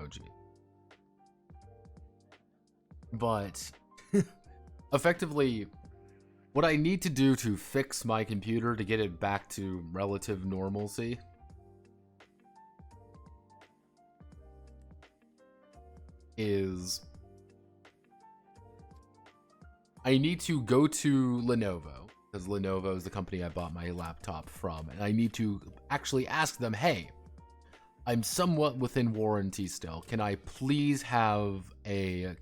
Oh gee. But effectively, what I need to do to fix my computer to get it back to relative normalcy is I need to go to Lenovo, because Lenovo is the company I bought my laptop from, and I need to actually ask them, hey, I'm somewhat within warranty still. Can I please have a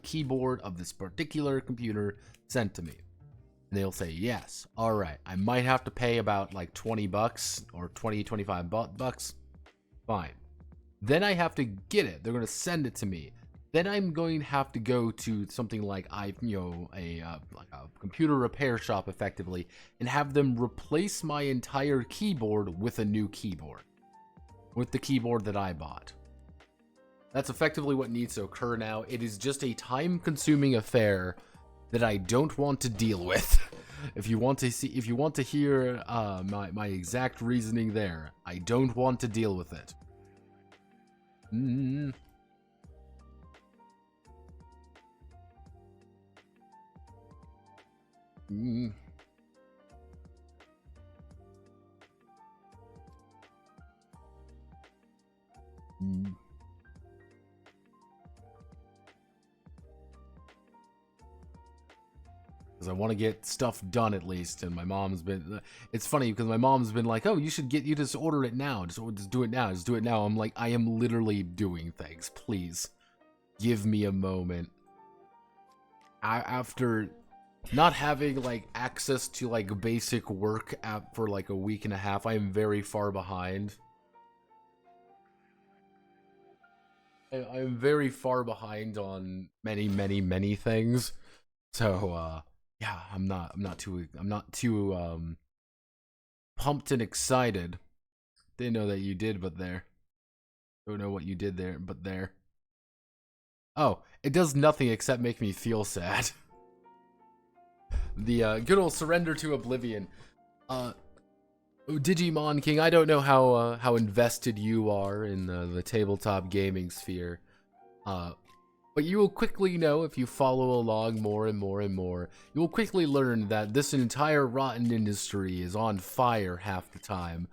keyboard of this particular computer sent to me? And they'll say yes. All right. I might have to pay about like $20 or 25 bucks. Fine. Then I have to get it. They're going to send it to me. Then I'm going to have to go to something like a computer repair shop effectively and have them replace my entire keyboard with a new keyboard. With the keyboard that I bought. That's effectively what needs to occur now. It is just a time-consuming affair that I don't want to deal with. If you want to hear my exact reasoning there, I don't want to deal with it. Because I want to get stuff done at least, and my mom's been... It's funny, because my mom's been like, oh, you just order it now. Just do it now. Just do it now. I'm like, I am literally doing things. Please. Give me a moment. After not having, like, access to, like, basic work for, like, a week and a half, I am very far behind. I am very far behind on many, many, many things. So, yeah, I'm not too pumped and excited. Didn't know that you did, but there. Don't know what you did there, but there. Oh, it does nothing except make me feel sad. The good old surrender to oblivion. Digimon King, I don't know how invested you are in the tabletop gaming sphere. But you will quickly know, if you follow along more and more and more, you will quickly learn that this entire rotten industry is on fire half the time.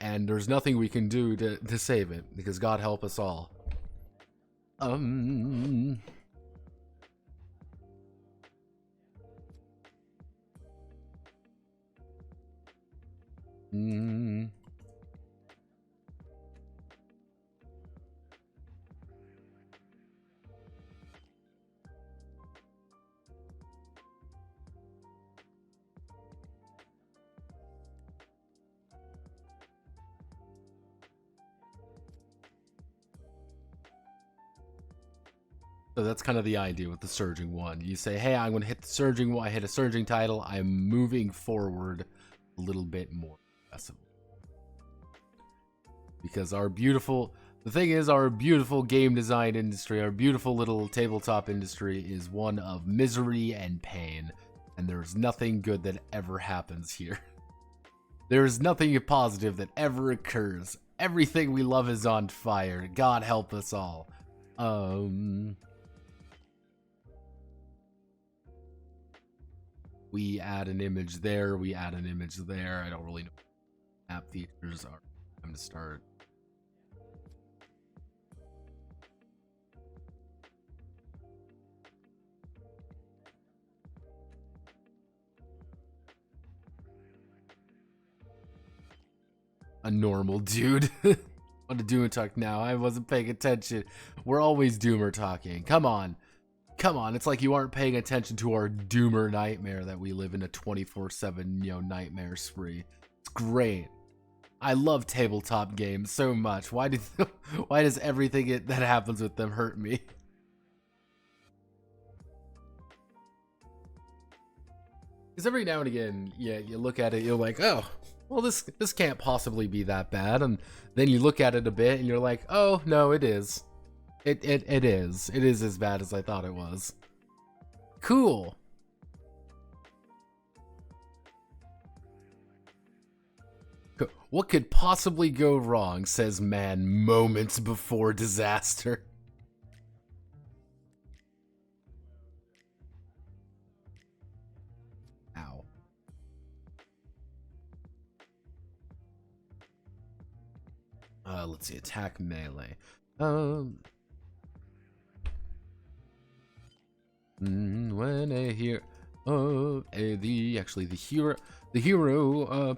And there's nothing we can do to save it, because God help us all. So that's kind of the idea with the surging one. You say, hey, I'm going to hit the surging one. I hit a surging title. I'm moving forward a little bit more aggressively. Because the thing is, our beautiful game design industry, our beautiful little tabletop industry is one of misery and pain. And there's nothing good that ever happens here. There's nothing positive that ever occurs. Everything we love is on fire. God help us all. We add an image there, we add an image there. I don't really know what app features are. Time to start. A normal dude. What a doomer talk now. I wasn't paying attention. We're always doomer talking. Come on. Come on, it's like you aren't paying attention to our doomer nightmare that we live in a 24/7, nightmare spree. It's great. I love tabletop games so much. Why does everything that happens with them hurt me? Because every now and again, yeah, you look at it, you're like, oh, well, this can't possibly be that bad, and then you look at it a bit, and you're like, oh, no, it is. It is. It is as bad as I thought it was. Cool. What could possibly go wrong, says man moments before disaster. Ow. Let's see, attack melee. When a hero, the hero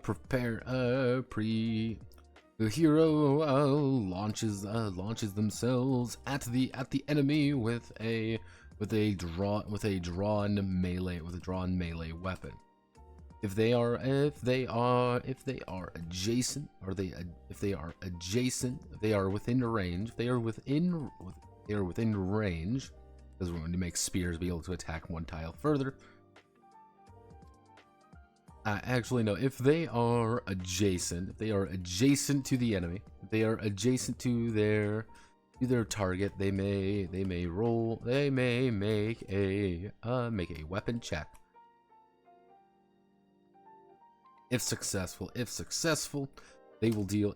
launches themselves at the enemy with a drawn melee weapon. If they are adjacent, if they are within range, because we're going to make spears be able to attack one tile further. Actually, no. If they are adjacent to the enemy, if they are adjacent to their target, they may make a weapon check. If successful, they will deal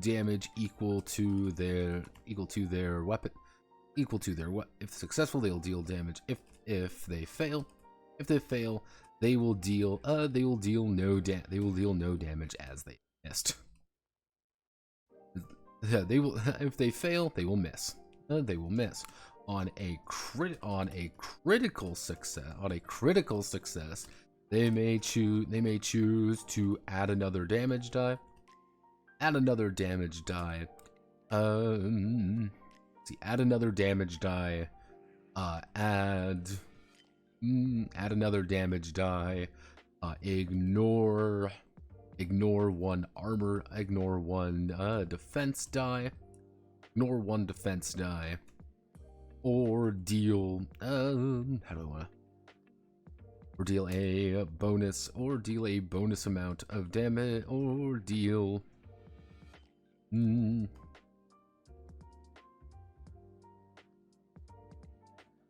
damage equal to their weapon. If successful, they will deal damage. If they fail, they will deal no damage as they missed. they will. If they fail, they will miss. They will miss. On a critical success, they may choose to add another damage die. Add another damage die. Add another damage die. Add another damage die. Ignore one armor. Ignore one defense die. Ignore one defense die. Or deal. How do I wanna? Or deal a bonus. Or deal a bonus amount of damage. Or deal.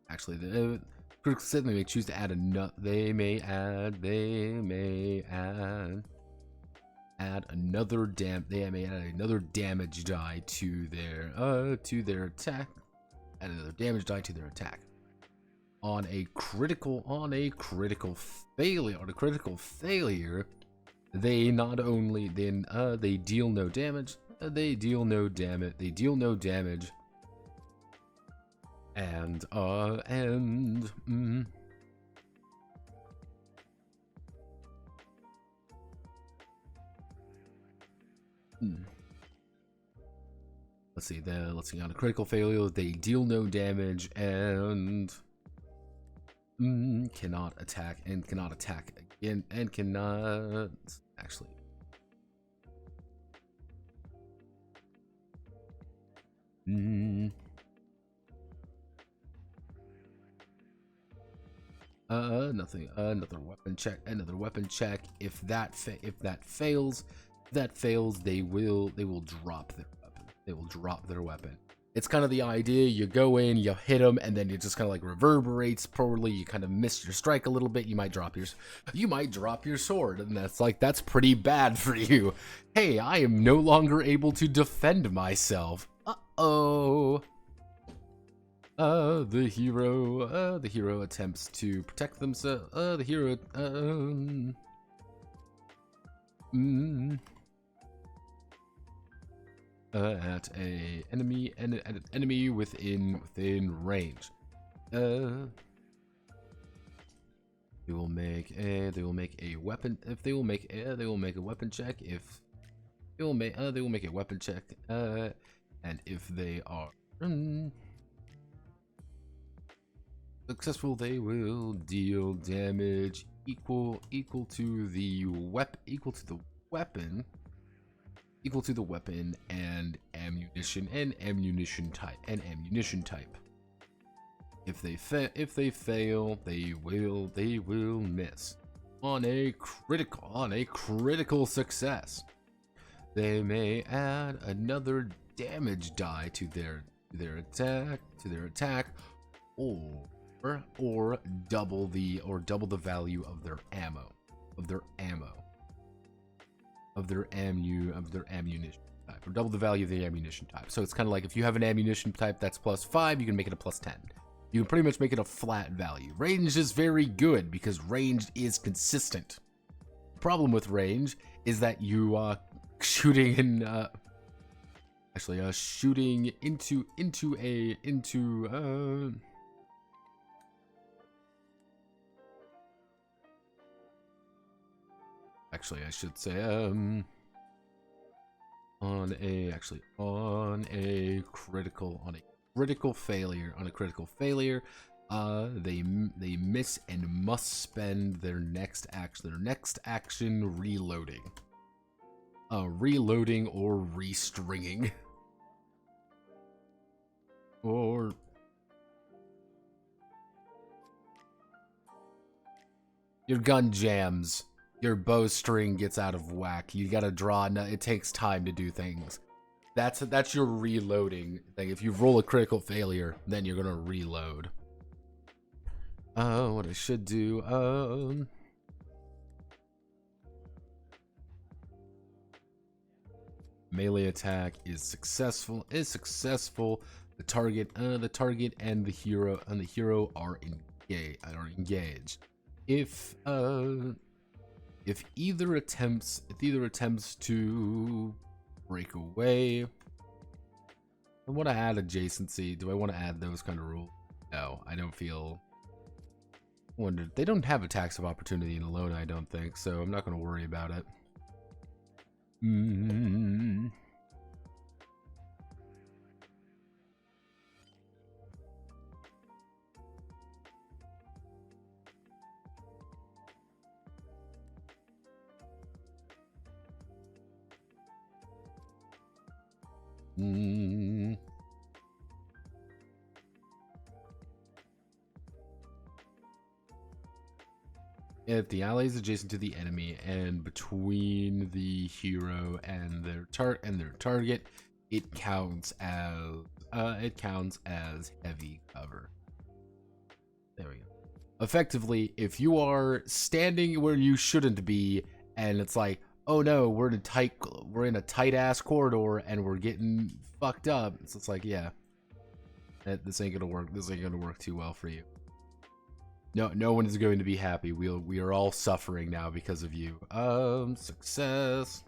Actually, the critical success, they may choose to add another. They may add another damage die to their attack. Add another damage die to their attack. On a critical failure, they not only they deal no damage. And let's see. On a critical failure, they deal no damage and cannot attack again and cannot actually. Nothing. Another weapon check. If that fails, they will drop their weapon. It's kind of the idea, you go in, you hit them, and then it just kind of like reverberates poorly. You kind of miss your strike a little bit. You might drop your sword, and that's pretty bad for you. Hey, I am no longer able to defend myself. Uh-oh. The hero attempts to protect themselves. At an enemy within range. They will make a weapon. If they will make a weapon check. If they will make a weapon check. And if they are successful, they will deal damage equal to the weapon and ammunition type. If they fail, they will miss. On a critical success, they may add another damage die to their attack, or double the value of their ammunition type, or double the value of the ammunition type. So it's kind of like if you have an ammunition type that's +5, you can make it a +10. You can pretty much make it a flat value. Range is very good because range is consistent. The problem with range is that you shooting in shooting into actually I should say on a critical failure, they miss and must spend their next action reloading or restringing, or your gun jams, your bowstring gets out of whack, you gotta draw. It takes time to do things. That's your reloading thing. If you roll a critical failure, then you're gonna reload. What I should do, melee attack is successful. The target and the hero are engaged. If either attempts to break away, I want to add adjacency. Do I want to add those kind of rules? No, I don't feel... Wonder, they don't have a tax of opportunity in Elona, I don't think, so I'm not going to worry about it. If the ally is adjacent to the enemy and between the hero and their target, it counts as heavy cover. There we go. Effectively, if you are standing where you shouldn't be, and it's like, oh no, we're in a tight ass corridor and we're getting fucked up. So it's like, yeah, this ain't gonna work. This ain't gonna work too well for you. No one is going to be happy. We are all suffering now because of you. Success.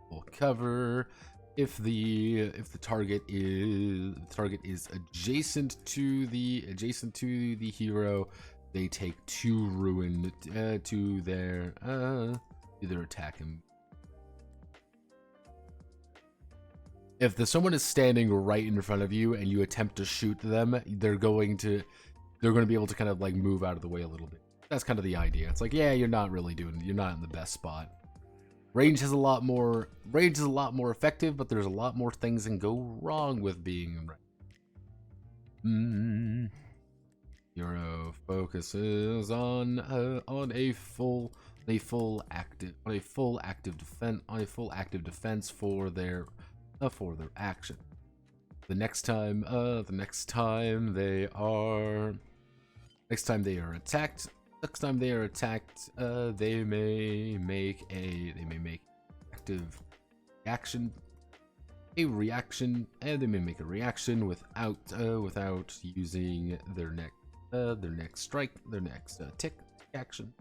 Full cover. If the target is adjacent to the hero, they take 2 ruin to their attack him. If someone is standing right in front of you and you attempt to shoot them, they're going to be able to kind of like move out of the way a little bit. That's kind of the idea. It's like, yeah, you're not in the best spot. Range is a lot more effective, but there's a lot more things that can go wrong with being right. Hero focuses on a full active defense for their action. The next time they are attacked, they may make active action, a reaction, and they may make a reaction without using their next strike, their next tick action,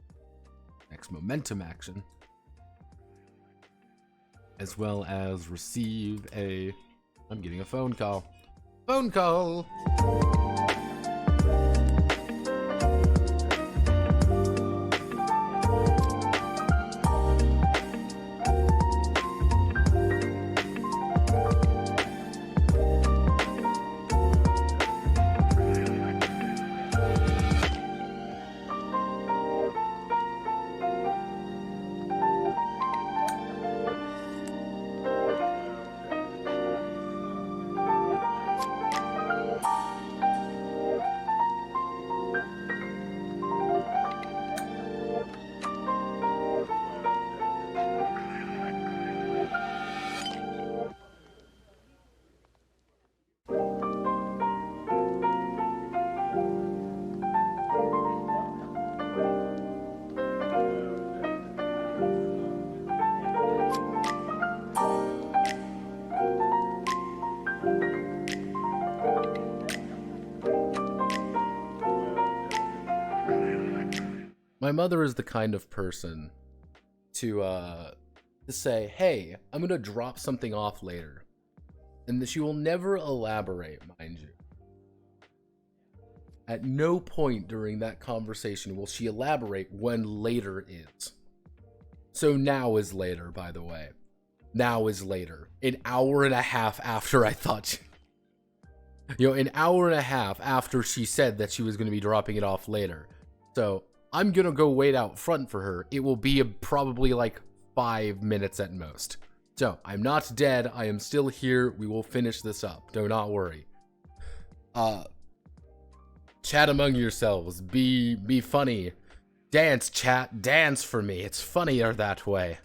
next momentum action, as well as receive I'm getting a phone call. Phone call! My mother is the kind of person to say, hey, I'm going to drop something off later. And she will never elaborate, mind you. At no point during that conversation will she elaborate when later is. So now is later, by the way. Now is later. An hour and a half after I thought an hour and a half after she said that she was going to be dropping it off later. So I'm going to go wait out front for her. It will be probably like 5 minutes at most. So, I'm not dead. I am still here. We will finish this up. Do not worry. Chat among yourselves. Be funny. Dance, chat. Dance for me. It's funnier that way.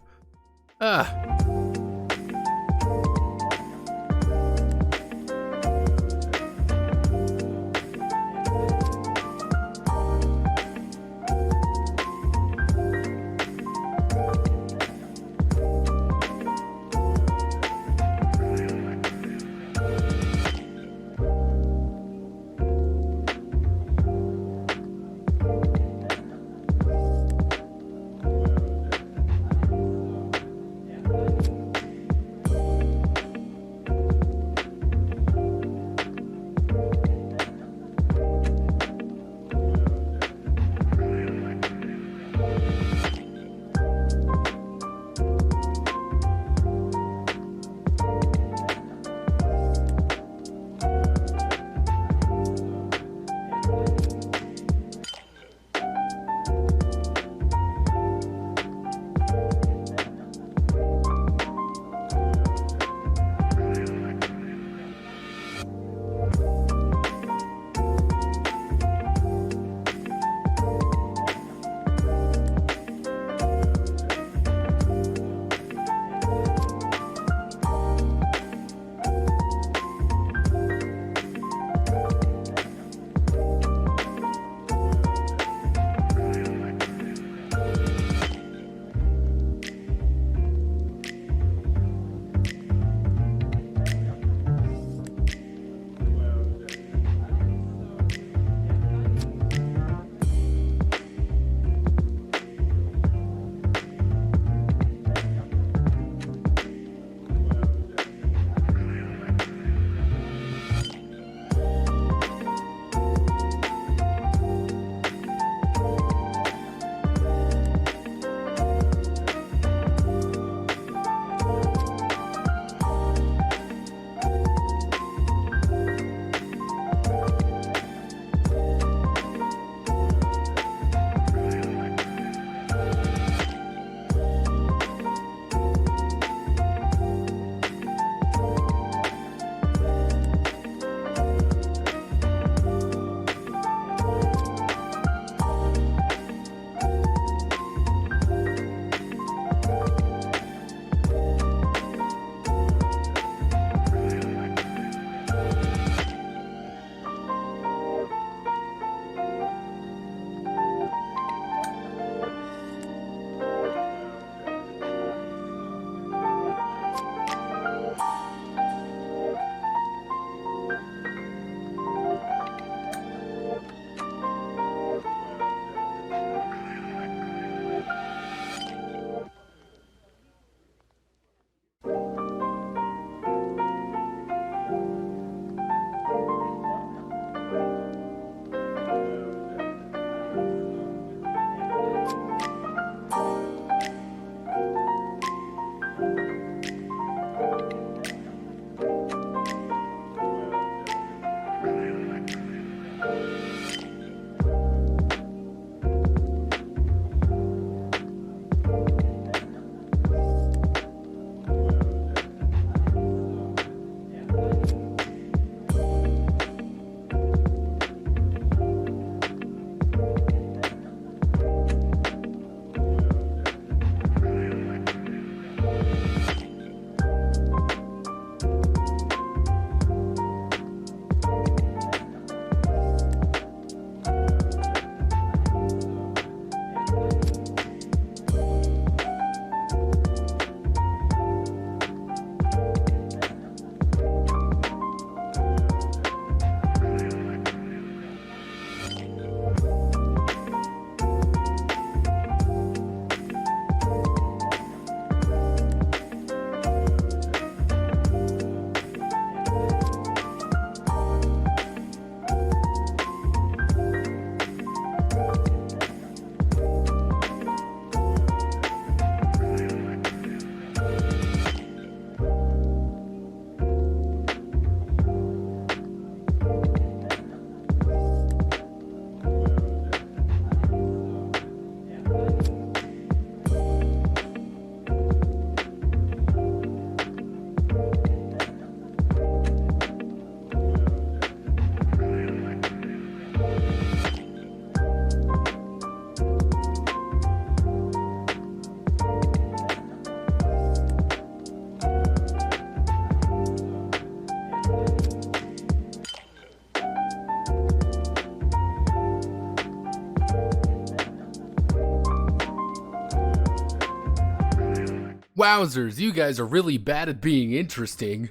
Wowzers, you guys are really bad at being interesting.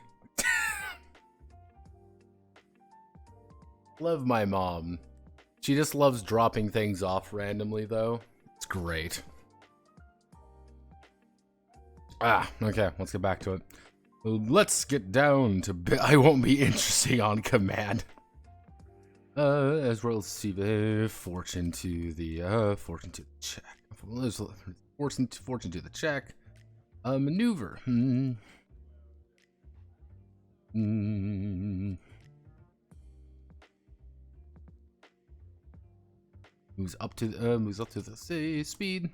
Love my mom. She just loves dropping things off randomly, though. It's great. Okay, let's get back to it. Let's get down to I won't be interesting on command. As well as see the fortune to the check. Fortune to the check. Maneuver. Moves up to the speed.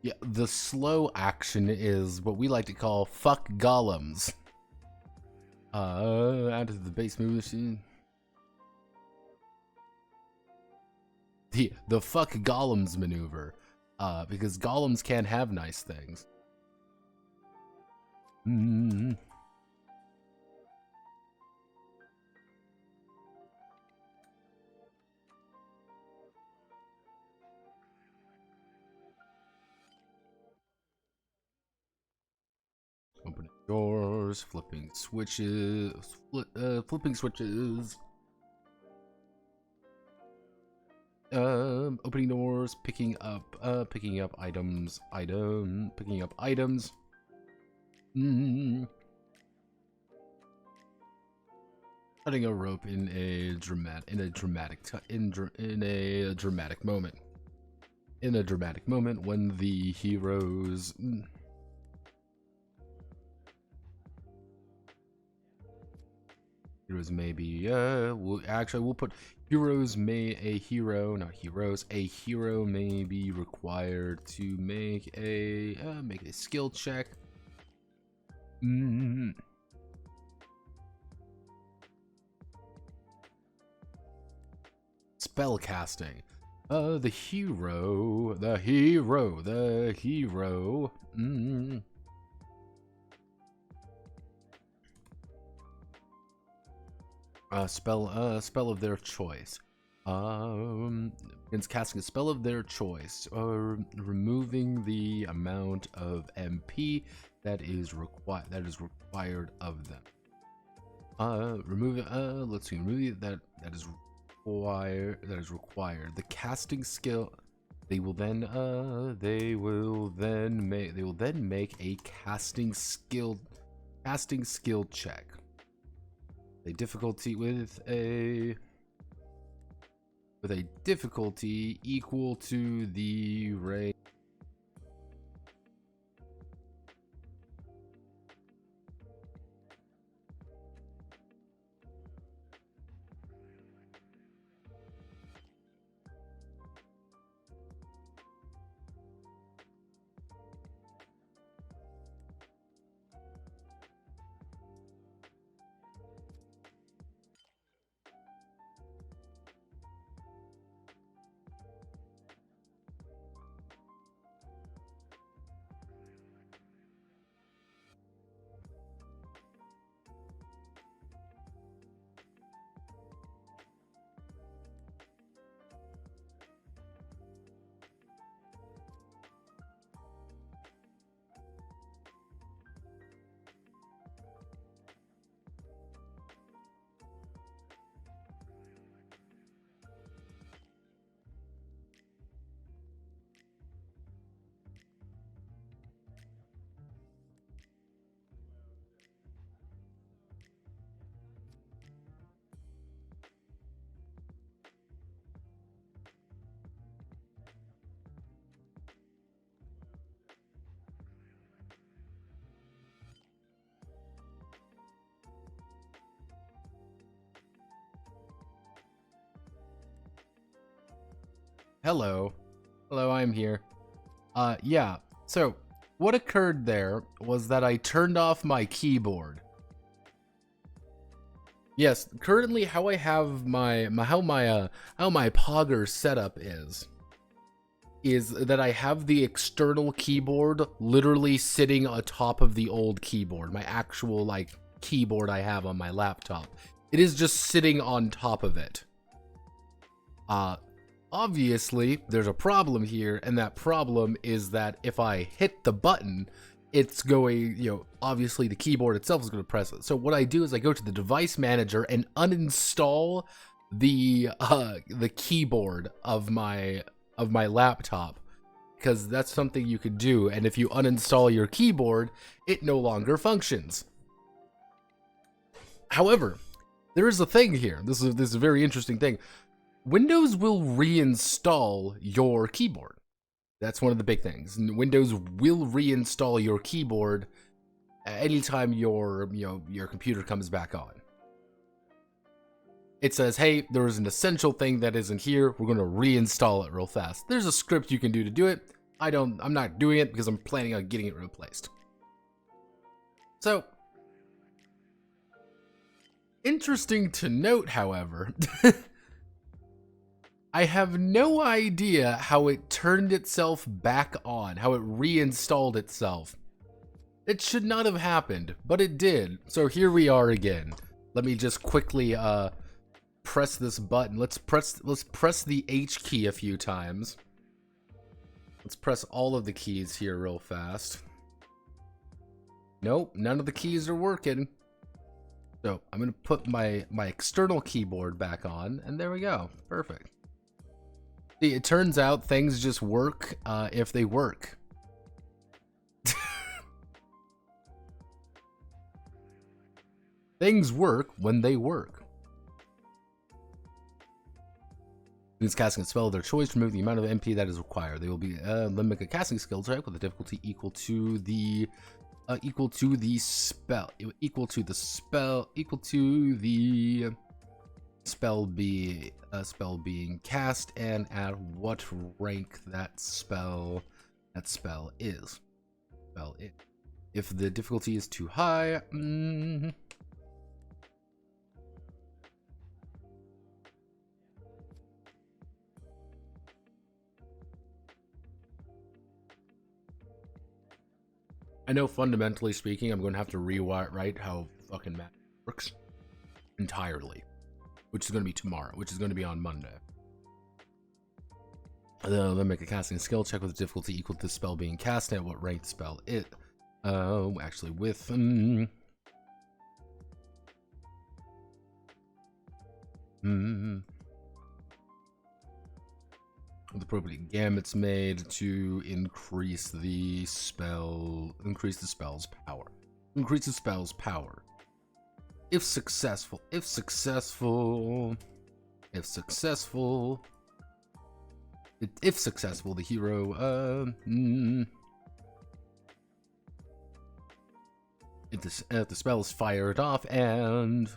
Yeah, the slow action is what we like to call fuck golems. Add to the base move machine. The fuck golems maneuver. Because golems can't have nice things. Opening doors, flipping switches, flipping switches. Opening doors, picking up items, picking up items. Cutting a rope in a dramatic moment. In a dramatic moment when the heroes maybe we'll put heroes a hero may be required to make a skill check. Spell casting. The hero. Spell of their choice. Begins casting a spell of their choice, removing the amount of MP that is required of them. Remove that is required. The casting skill. They will then make a casting skill check. A difficulty with a difficulty equal to the range. Hello. Hello, I'm here. Yeah. So, what occurred there was that I turned off my keyboard. Yes, currently how I have how my Pogger setup is that I have the external keyboard literally sitting atop of the old keyboard, my actual like keyboard I have on my laptop. It is just sitting on top of it. Obviously, there's a problem here, and that problem is that if I hit the button, it's going, obviously the keyboard itself is going to press it. So what I do is I go to the device manager and uninstall the keyboard of my laptop, because that's something you could do, and if you uninstall your keyboard, it no longer functions. However, there is a thing here. This is a very interesting thing. Windows will reinstall your keyboard. That's one of the big things. Windows will reinstall your keyboard anytime your computer comes back on. It says, hey, there is an essential thing that isn't here. We're going to reinstall it real fast. There's a script you can do to do it. I'm not doing it because I'm planning on getting it replaced. So, interesting to note, however, I have no idea how it turned itself back on, how it reinstalled itself. It should not have happened, but it did. So here we are again. Let me just quickly press this button. Let's press the H key a few times. Let's press all of the keys here real fast. Nope, none of the keys are working. So I'm gonna put my external keyboard back on, and there we go. Perfect. See, it turns out things just work if they work. Things work when they work. Students casting a spell of their choice to remove the amount of MP that is required. They will be make a casting skill check with a difficulty equal to the spell being cast, and at what rank that spell is. If the difficulty is too high, I know fundamentally speaking, I'm going to have to rewrite how fucking math works entirely, which is going to be tomorrow, which is going to be on Monday. Then make a casting skill check with a difficulty equal to the spell being cast and what rank the spell is. Actually, with the appropriate gambits made to increase the spell's power. Increase the spell's power. If successful, the hero if the spell is fired off and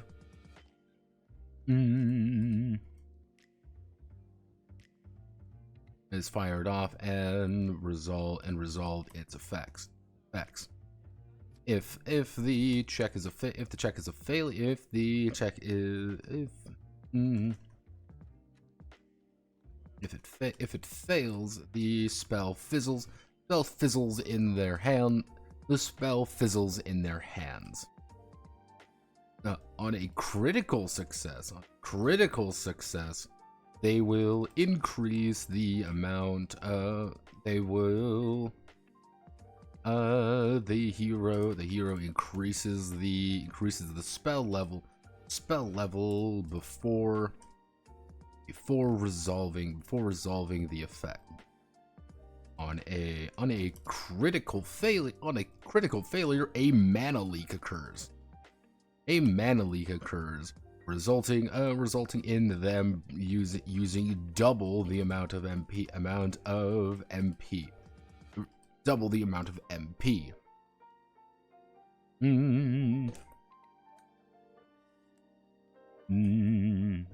is fired off and resolve its effects. If the check is a failure, if it fails, the spell fizzles. The spell fizzles in their hands. Now, on a critical success, they will increase the amount of the hero increases the spell level before resolving the effect. On a critical failure, a mana leak occurs. Resulting in them using double the amount of MP. Double the amount of MP.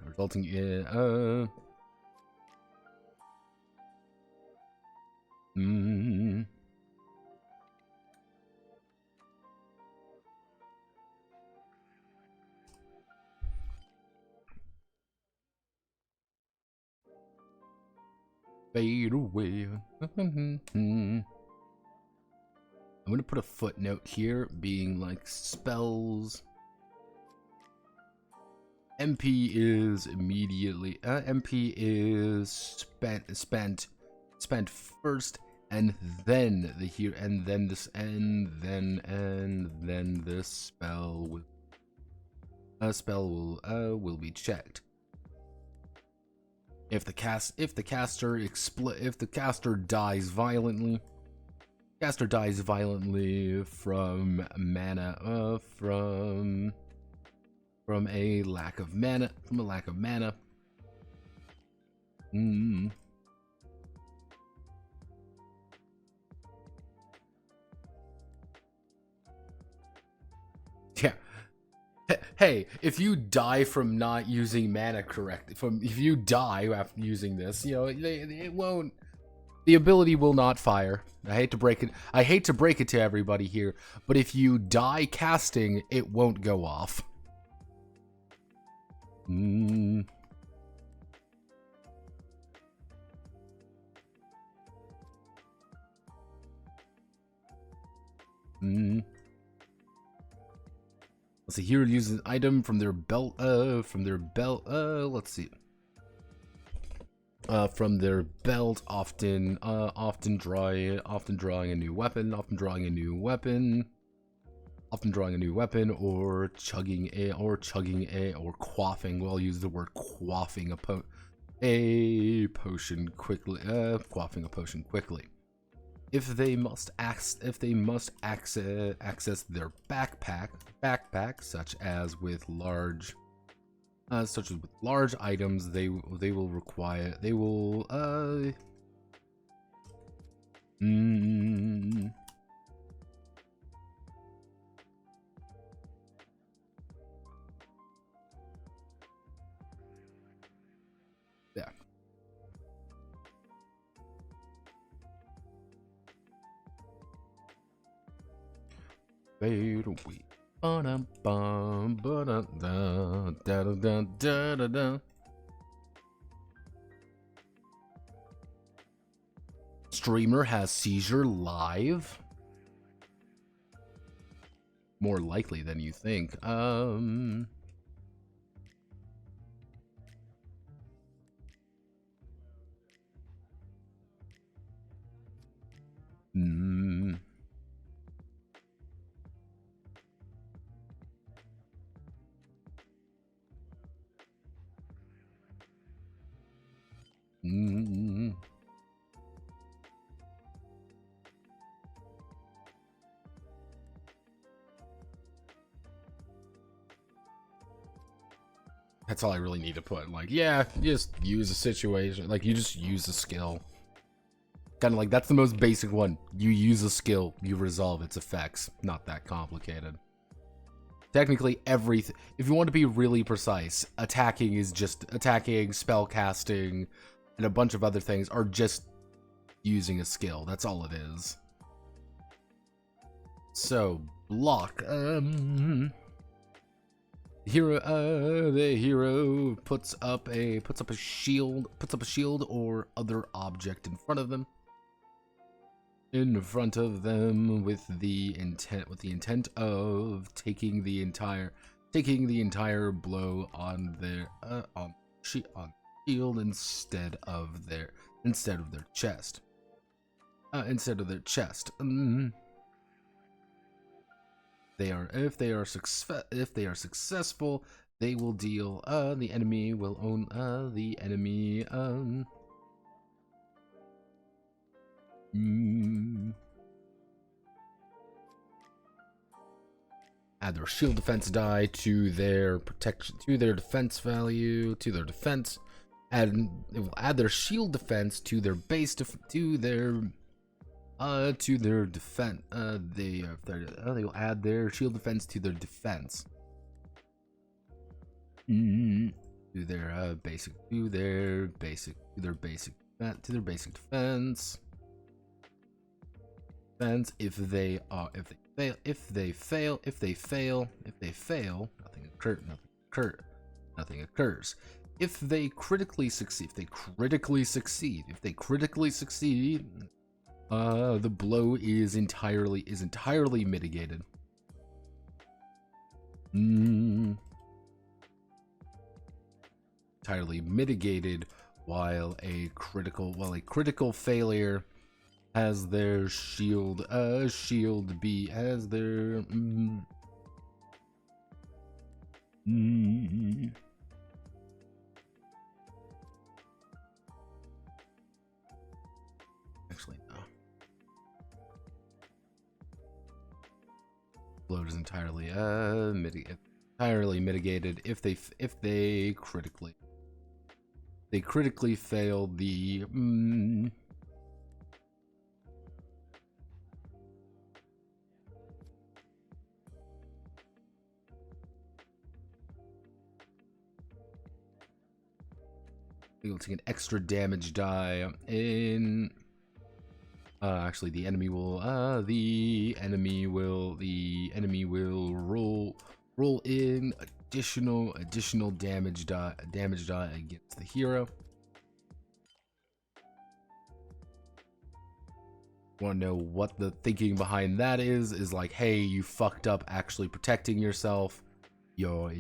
Resulting in Mm. Fade away. I'm gonna put a footnote here, being like spells. MP is immediately. MP is spent first, and then the here, and then this, and then this spell will be checked. If the caster dies violently. Caster dies violently from mana, from a lack of mana, Yeah. Hey, if you die from not using mana correctly, if you die after using this, you know, it won't. The ability will not fire. I hate to break it to everybody here, but if you die casting, it won't go off. Let's see. Hero uses an item from their belt. Let's see. From their belt, often drawing a new weapon, or quaffing. Well, I'll use the word quaffing a potion quickly. Quaffing a potion quickly. If they must access their backpack, such as with large items, they will require yeah. Fade away. Streamer has seizure live. More likely than you think. That's all I really need to put. Like, yeah, you just use a situation. Like, you just use a skill. Kind of like, that's the most basic one. You use a skill, you resolve its effects. Not that complicated. Technically, everything. If you want to be really precise, attacking is just attacking, spell casting, and a bunch of other things are just using a skill. That's all it is. So, block. The hero puts up a shield or other object in front of them. With the intent of taking the entire blow on shield instead of their chest. If they are successful, they will deal. The enemy will own. Add their shield defense die to their defense value, to their defense. And it will add their shield defense to their base defense. They will add their shield defense to their defense. To their basic defense. defense. If they fail, nothing occurs. If they critically succeed, the blow is entirely mitigated. Entirely mitigated, while a critical failure has their shield be has their actually no. Blow is entirely mitigated if they critically fail the you'll take an extra damage die in actually the enemy will roll in additional damage die against the hero. Want to know what the thinking behind that is like, hey, you fucked up actually protecting yourself. You're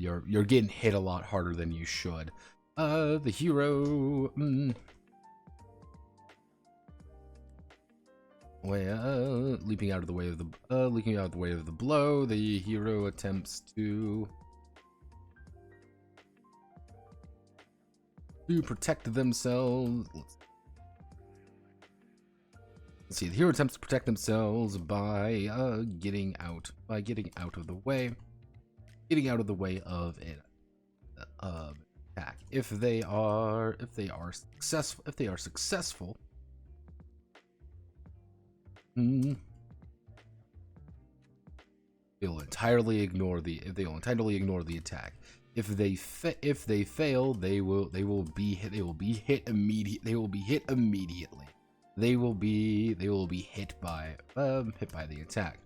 getting hit a lot harder than you should. The hero leaping out of the way of the blow. The hero attempts to protect themselves. Let's see. The hero attempts to protect themselves by getting out of the way of an attack. If they are successful, they'll entirely ignore the attack. If they fail, they will be hit immediately. They will be hit by the attack.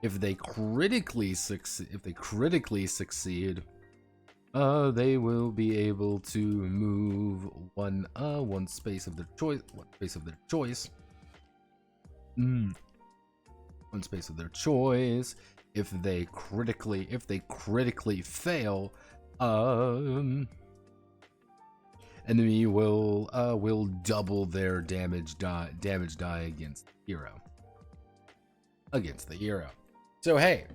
If they critically succeed, they will be able to move one space of their choice. One space of their choice. If they critically fail, enemy will double their damage die against the hero. So hey,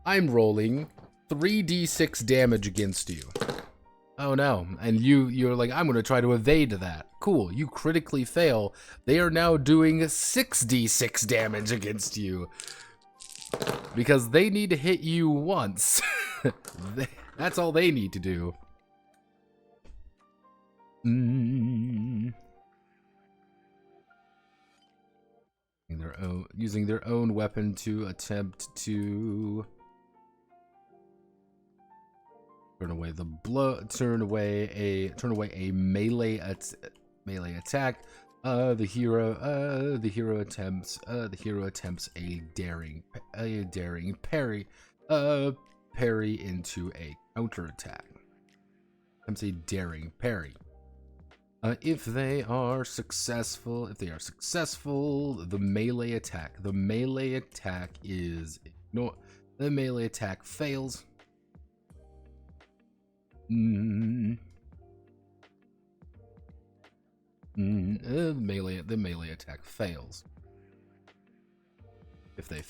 I'm rolling 3d6 damage against you. Oh no, and you're like, I'm gonna try to evade that. Cool, you critically fail. They are now doing 6d6 damage against you. Because they need to hit you once. That's all they need to do. Using their own weapon to attempt to turn away a melee attack. The hero attempts a daring parry into a counterattack. Attempts a daring parry. If they are successful, the melee attack fails. The melee attack fails. If they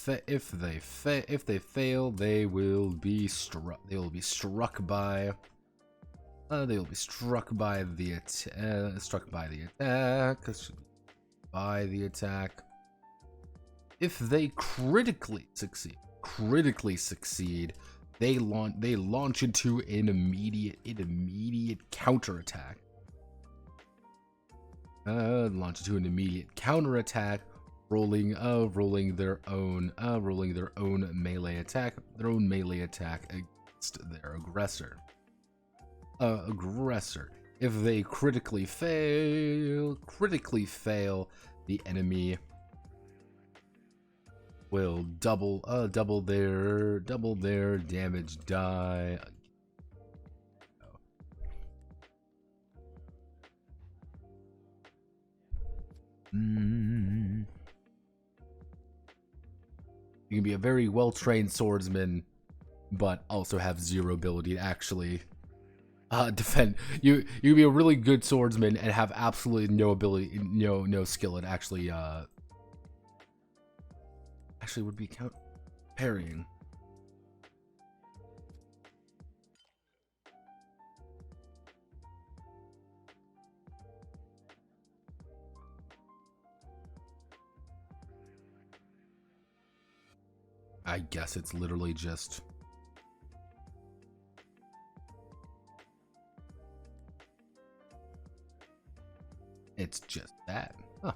fail, they will be struck by the attack. If they critically succeed, they launch into an immediate counterattack. Rolling their own melee attack against their aggressor. If they critically fail, the enemy will double their damage die. You can be a very well-trained swordsman, but also have zero ability to actually defend. You can be a really good swordsman and have absolutely no ability, no skill at actually would be count parrying. I guess it's literally just that. Huh.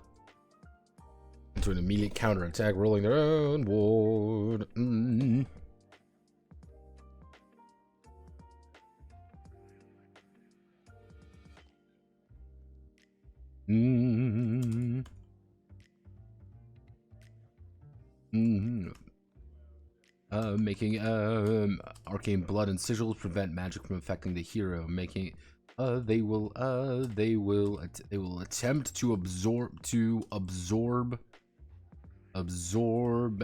Into an immediate counterattack, rolling their own ward. Making arcane blood and sigils prevent magic from affecting the hero. Making they will attempt to absorb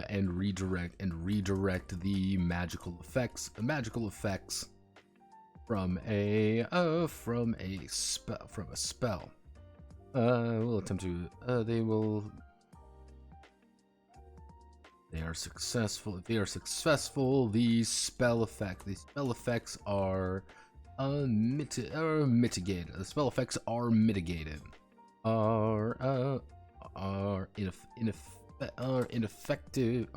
and redirect the magical effects from a spell. Will attempt to they are successful. If they are successful, the spell effects are mitigated. The spell effects are mitigated. Are ineffective.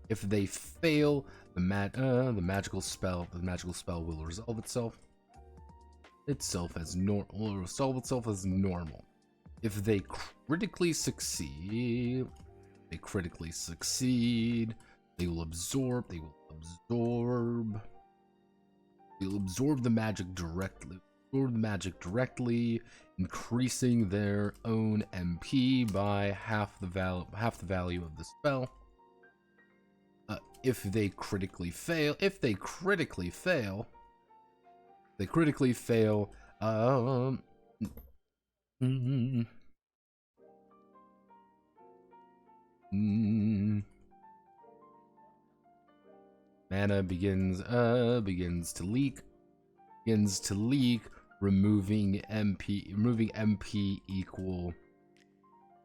If they fail, the magical spell will resolve itself as normal. If they critically succeed, they will absorb the magic directly, increasing their own MP by half the value of the spell. If they critically fail, mana begins to leak, removing MP equal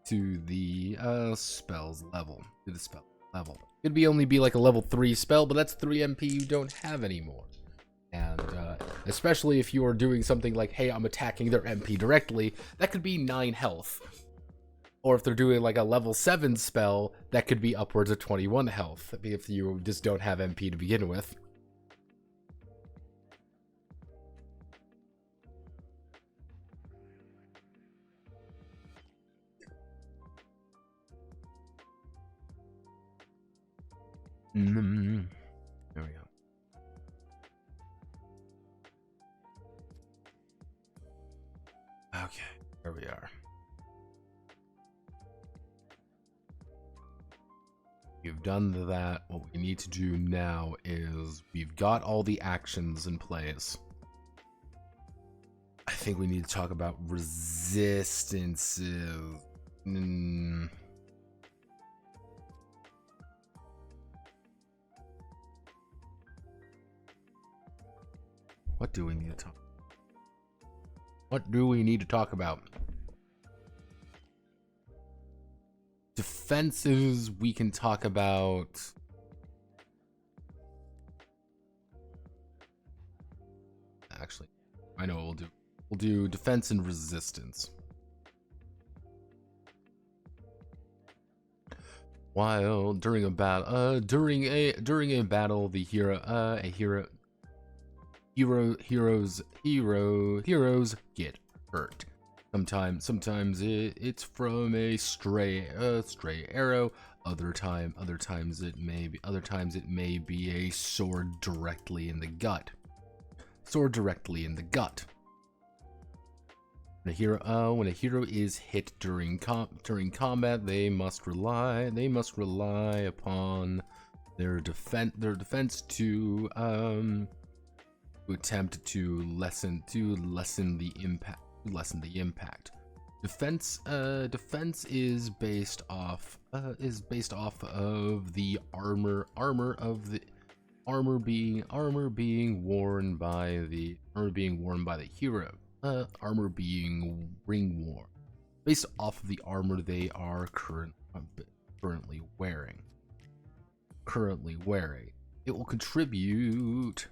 to the spell's level. Could only be like a level 3 spell, but that's 3 MP you don't have anymore. And especially if you are doing something like, hey, I'm attacking their MP directly, that could be 9 health. Or if they're doing like a level 7 spell, that could be upwards of 21 health, if you just don't have MP to begin with. There we go. Okay, there we are. You've done that. What we need to do now is we've got all the actions in place. I think we need to talk about resistances. What do we need to talk about? Defenses, we can talk about. Actually, I know what we'll do. We'll do defense and resistance. While during a battle, the heroes get hurt. Sometimes it's from a stray arrow. Other times it may be a sword directly in the gut. When a hero is hit during combat, they must rely upon their defense to attempt to lessen the impact. Defense is based off of the armor being worn by the hero. Armor being ring worn, based off of the armor they are currently wearing. It will contribute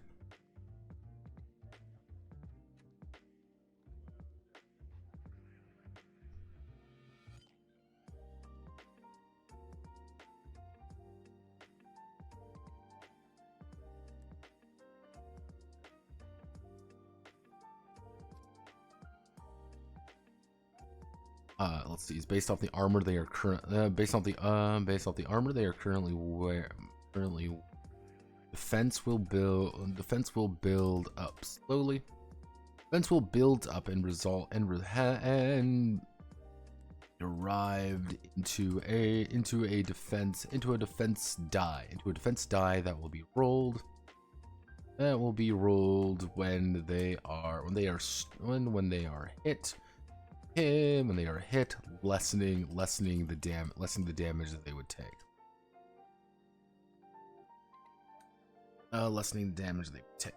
let's see. It's based off the armor they are based off the armor they are currently wearing. Defense will build up slowly. Defense will build up and derived into a defense die that will be rolled. That will be rolled when they are hit. When they are hit, lessening the damage that they would take. Lessening the damage they would take.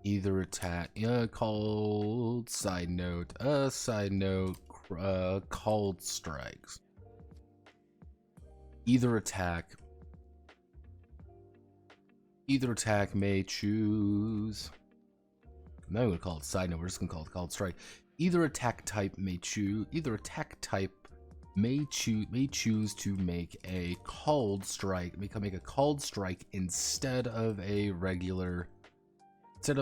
Either attack, called side note, called strikes. Either attack may choose. I'm not gonna call it side note. We're just gonna call it called strike. Either attack type may choose to make a called strike. Make a called strike instead of a regular. They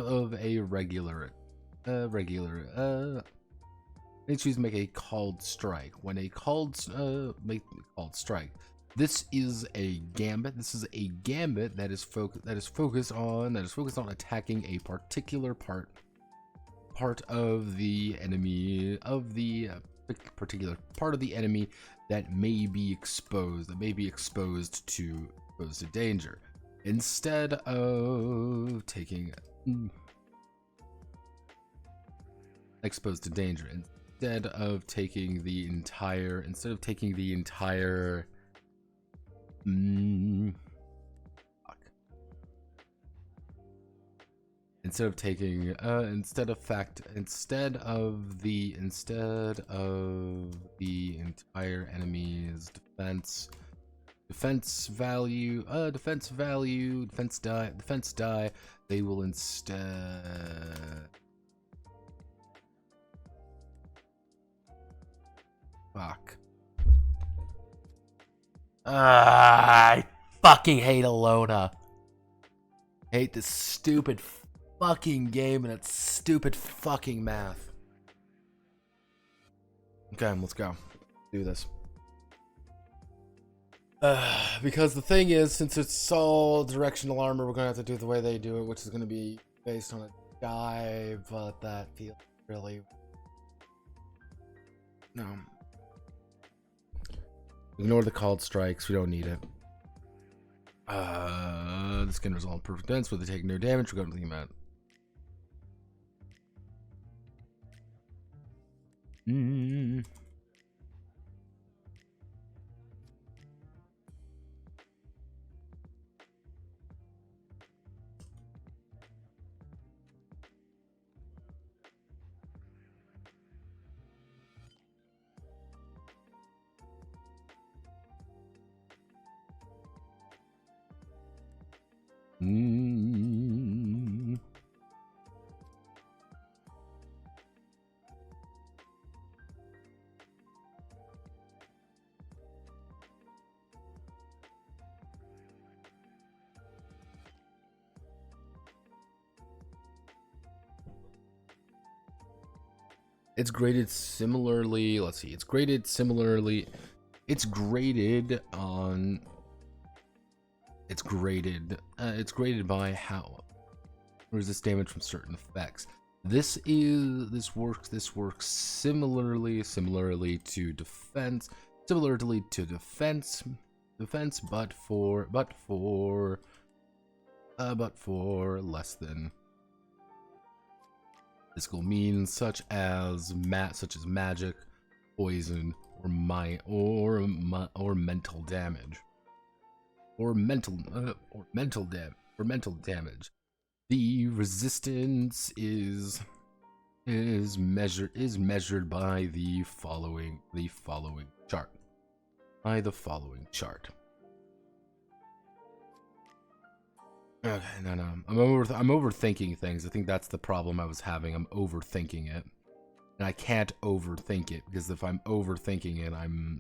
choose to make a called strike. When a called strike, this is a gambit. That is focused on attacking a particular part of the enemy that may be exposed to danger. Instead of taking exposed to danger, instead of taking the entire entire enemy's defense die, they will instead I fucking hate Elona. Hate this stupid fucking game and its stupid fucking math. Okay, let's go. Do this. Because the thing is, since it's all directional armor, we're gonna have to do it the way they do it, which is gonna be based on a die, but that feels really... No. Ignore the called strikes, we don't need it. The skin resolve perfect defense, where they take no damage, we're going to the amount. Mm. It's graded similarly. Let's see. It's graded similarly. It's graded on. It's graded by how resist damage from certain effects. This works similarly to defense, but for less than physical means, such as magic, poison, or mental damage, or mental damage. The resistance is measured by the following chart. Okay, no. I'm overthinking things. I think that's the problem I was having. I'm overthinking it. And I can't overthink it, because if I'm overthinking it, the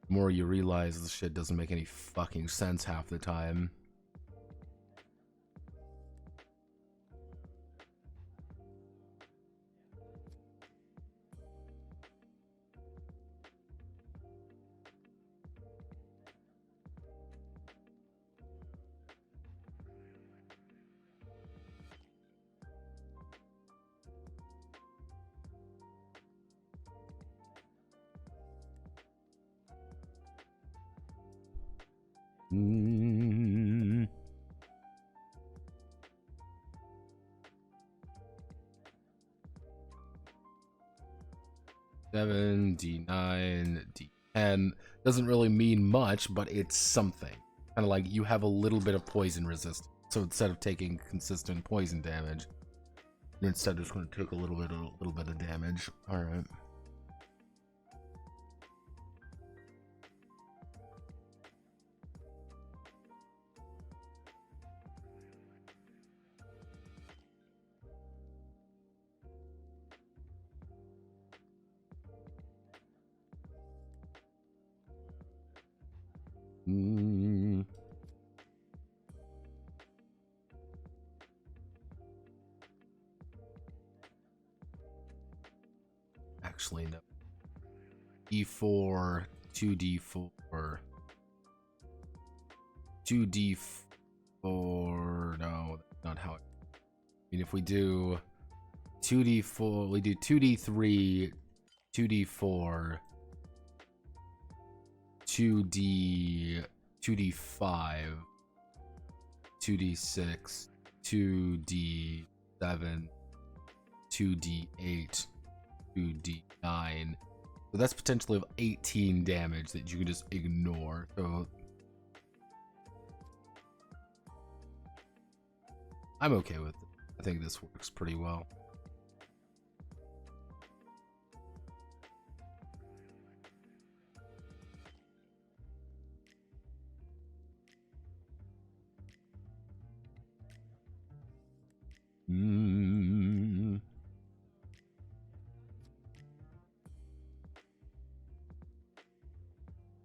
more you realize this shit doesn't make any fucking sense half the time. Mm. Seven, D9, D10 doesn't really mean much, but it's something. Kind of like you have a little bit of poison resistance. So instead of taking consistent poison damage, you're instead just going to take a little bit of damage. All right. Mm. Actually, no. D4, 2D4, 2D4. No, that's not how it. I mean, if we do 2D4, we do 2D3, 2D4, 2D5, 2D6, 2D7, 2D8, 2D9. So that's potentially of 18 damage that you can just ignore. So I'm okay with it. I think this works pretty well.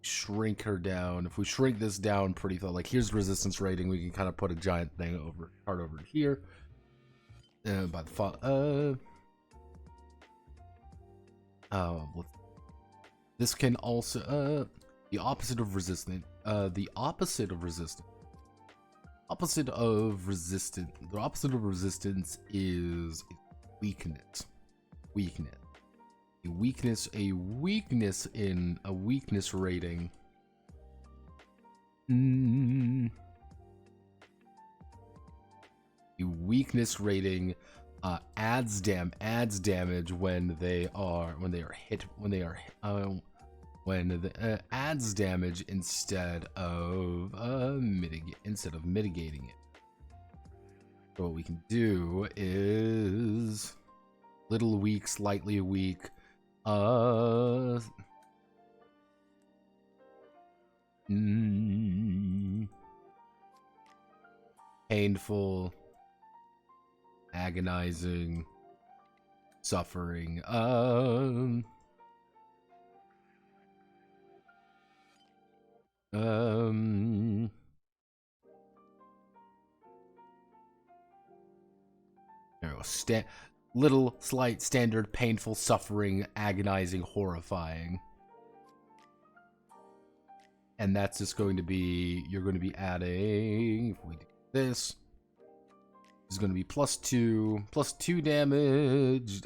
Shrink her down. If we shrink this down pretty far, like here's resistance rating, we can kind of put a giant thing over here. By the this can also the opposite of resistant. The opposite of resistance is weakness. A weakness in a weakness rating. A weakness rating adds damage when adds damage instead of mitigating it. So what we can do is little weak, slightly weak. painful, agonizing, suffering. There we go. Little, slight, standard, painful, suffering, agonizing, horrifying. And that's just going to be, you're going to be adding, if we do this is going to be plus 2 damage.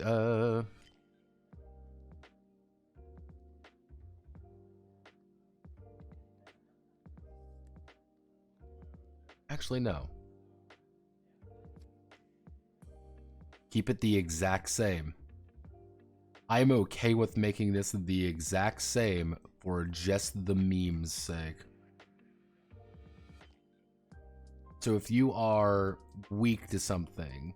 Actually, no. Keep it the exact same. I'm okay with making this the exact same for just the meme's sake. So if you are weak to something,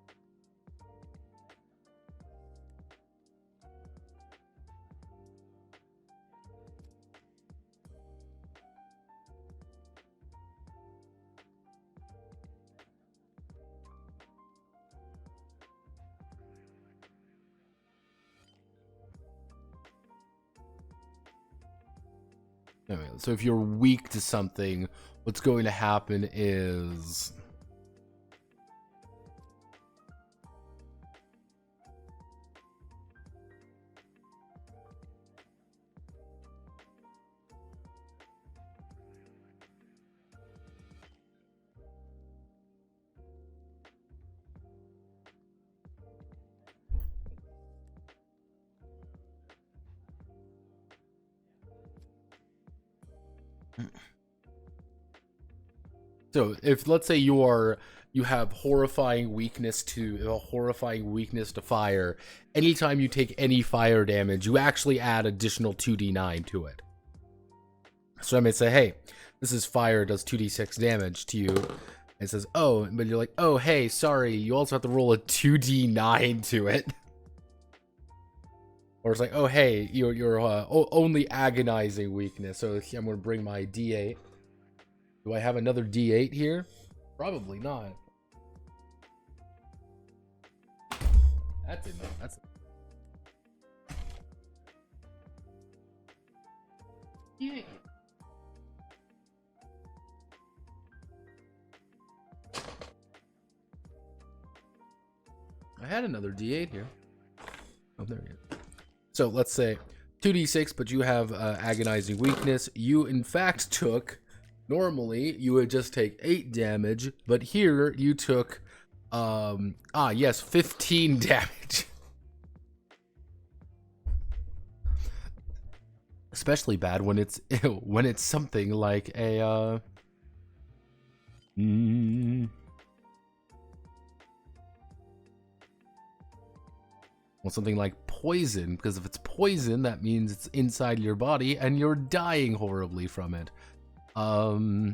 anyway, so if you're weak to something, what's going to happen is so if, let's say, you have horrifying weakness to fire, anytime you take any fire damage, you actually add additional 2d9 to it. So I may say, hey, this is fire, does 2d6 damage to you. And it says, oh, but you're like, oh, hey, sorry, you also have to roll a 2d9 to it. Or it's like, oh, hey, you're only agonizing weakness. So I'm going to bring my d8. Do I have another d8 here? Probably not. That's enough. That's yeah. I had another d8 here. Oh, there we go. So let's say 2d6, but you have agonizing weakness. You, in fact, took... Normally, you would just take 8 damage, but here you took, 15 damage. Especially bad when it's something like a, well, something like poison, because if it's poison, that means it's inside your body and you're dying horribly from it. I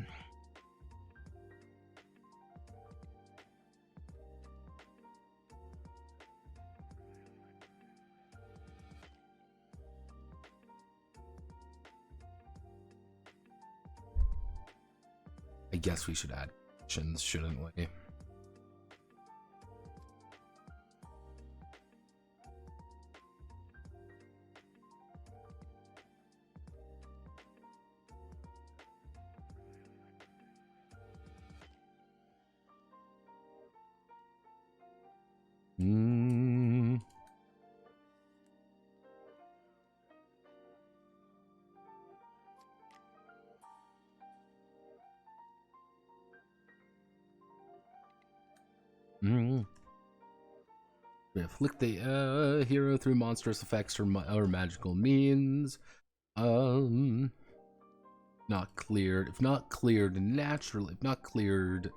guess we should add actions, shouldn't we? Afflict the hero through monstrous effects or magical means. Not cleared. If not cleared naturally, if not cleared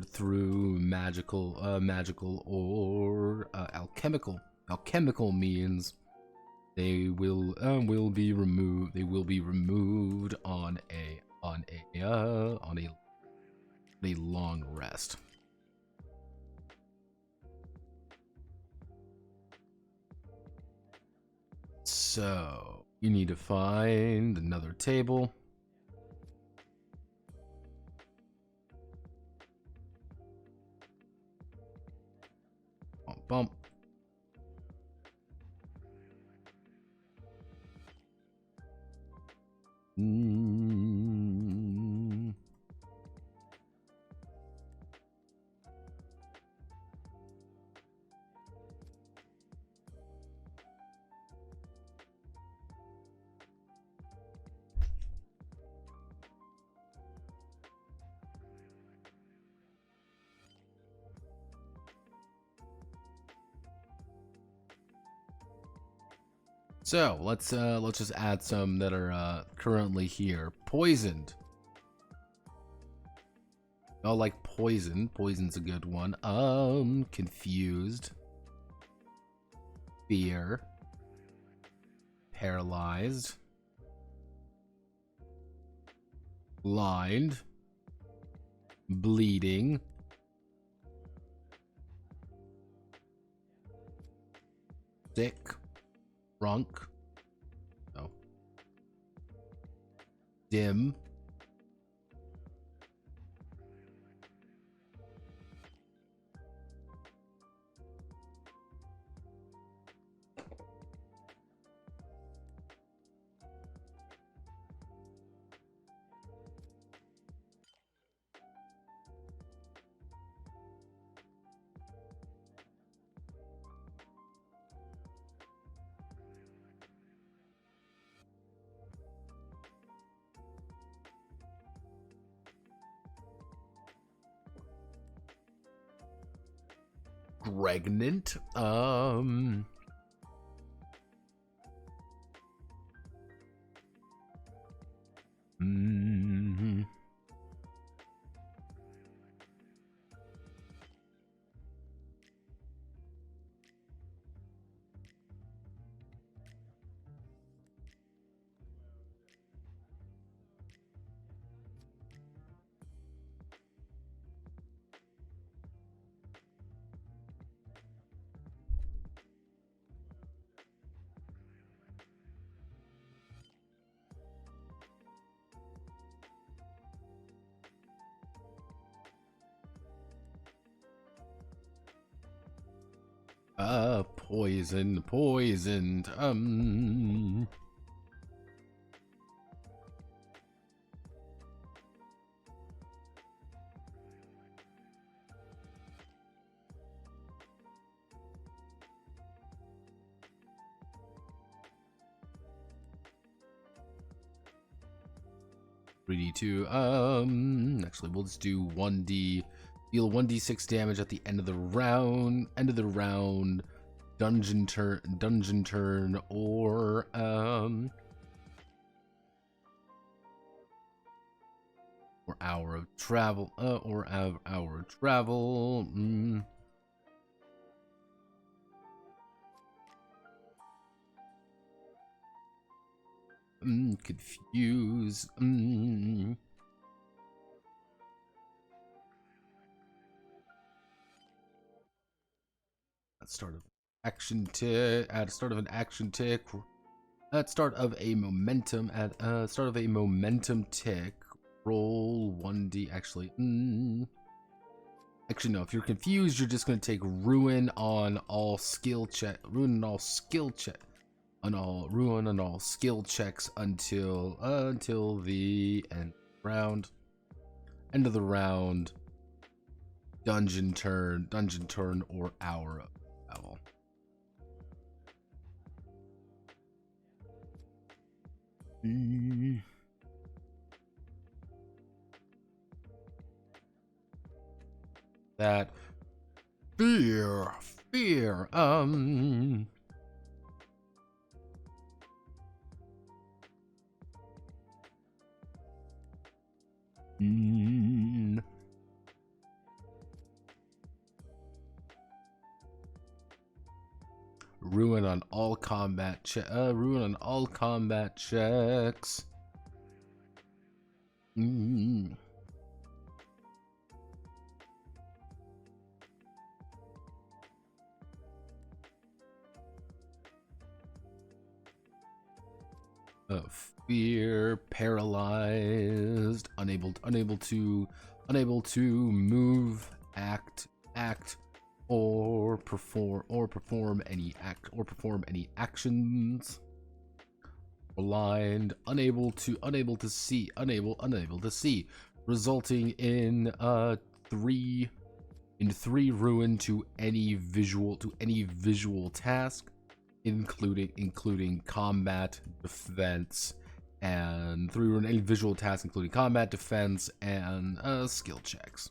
through magical or alchemical means, they will be removed. They will be removed on a long rest. So you need to find another table. bump. So let's just add some that are currently here. Poisoned. Oh, like poison. Poison's a good one. Confused. Fear. Paralyzed. Blind. Bleeding. Sick. Drunk. No. Dim. Pregnant. Poisoned. $3d2. Actually, we'll just do 1d. Deal 1d6 damage at the end of the round. Dungeon turn, or hour of travel. Confuse. Start of action tick. At start of an action tick. At start of a momentum. At start of a momentum tick. Roll 1d. Actually, no. If you're confused, you're just gonna take ruin on all skill check. Ruin on all skill check. Ruin on all skill checks until the end round. End of the round. Dungeon turn, or hour of travel. That fear. Ruin on all combat checks. Fear, paralyzed, unable to move, act, or perform any actions. Blind, unable to see, resulting in 3 ruin to any visual task, including combat, defense, and 3 ruin any visual task including combat, defense, and skill checks.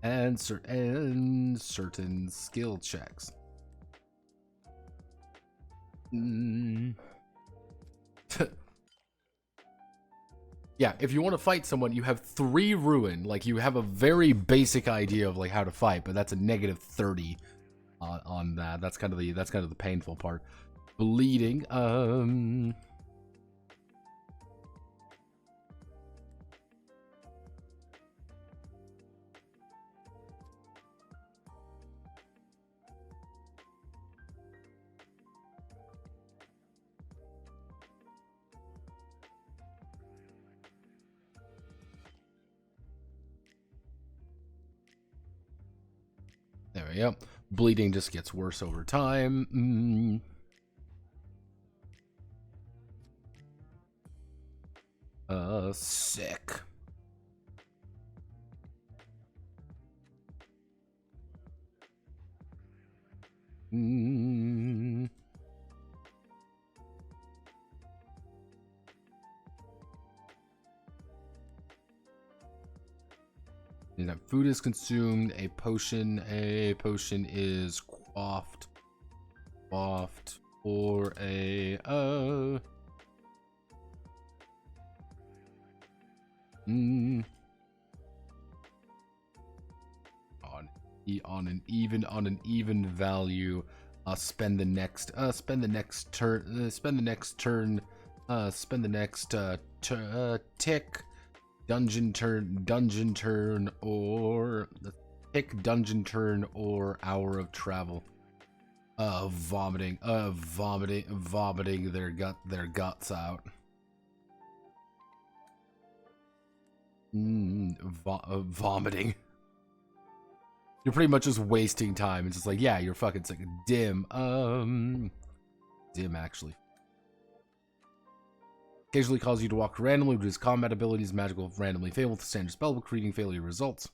And certain skill checks. Yeah, if you want to fight someone, you have 3 ruin. Like, you have a very basic idea of like how to fight, but that's a negative 30 on that. That's kind of the painful part. Bleeding. There we go. Bleeding just gets worse over time. Sick. And that food is consumed, a potion is quaffed, or a on an even value. Spend the next tick. Dungeon turn, or pick dungeon turn or hour of travel. Vomiting their guts out. Vomiting. You're pretty much just wasting time. It's just like, yeah, you're fucking sick. Dim actually. Occasionally cause you to walk randomly, reduce combat abilities, magical, randomly fail with standard spellbook reading failure results.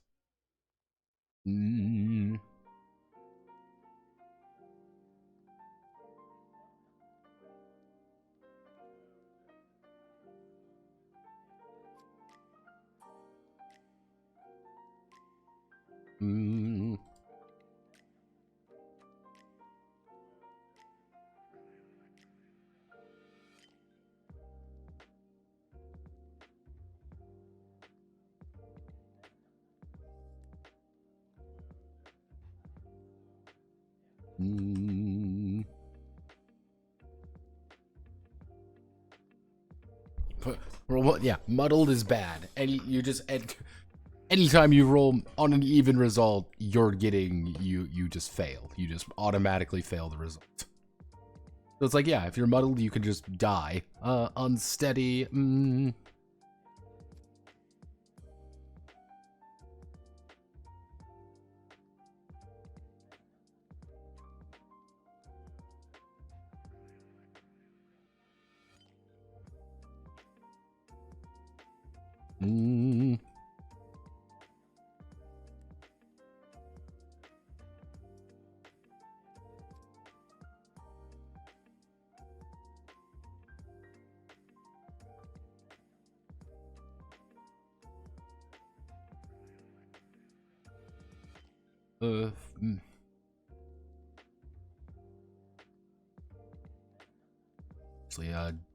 Well, yeah, muddled is bad. Anytime you roll on an even result, you just fail. You just automatically fail the result. So it's like, yeah, if you're muddled, you can just die. Unsteady.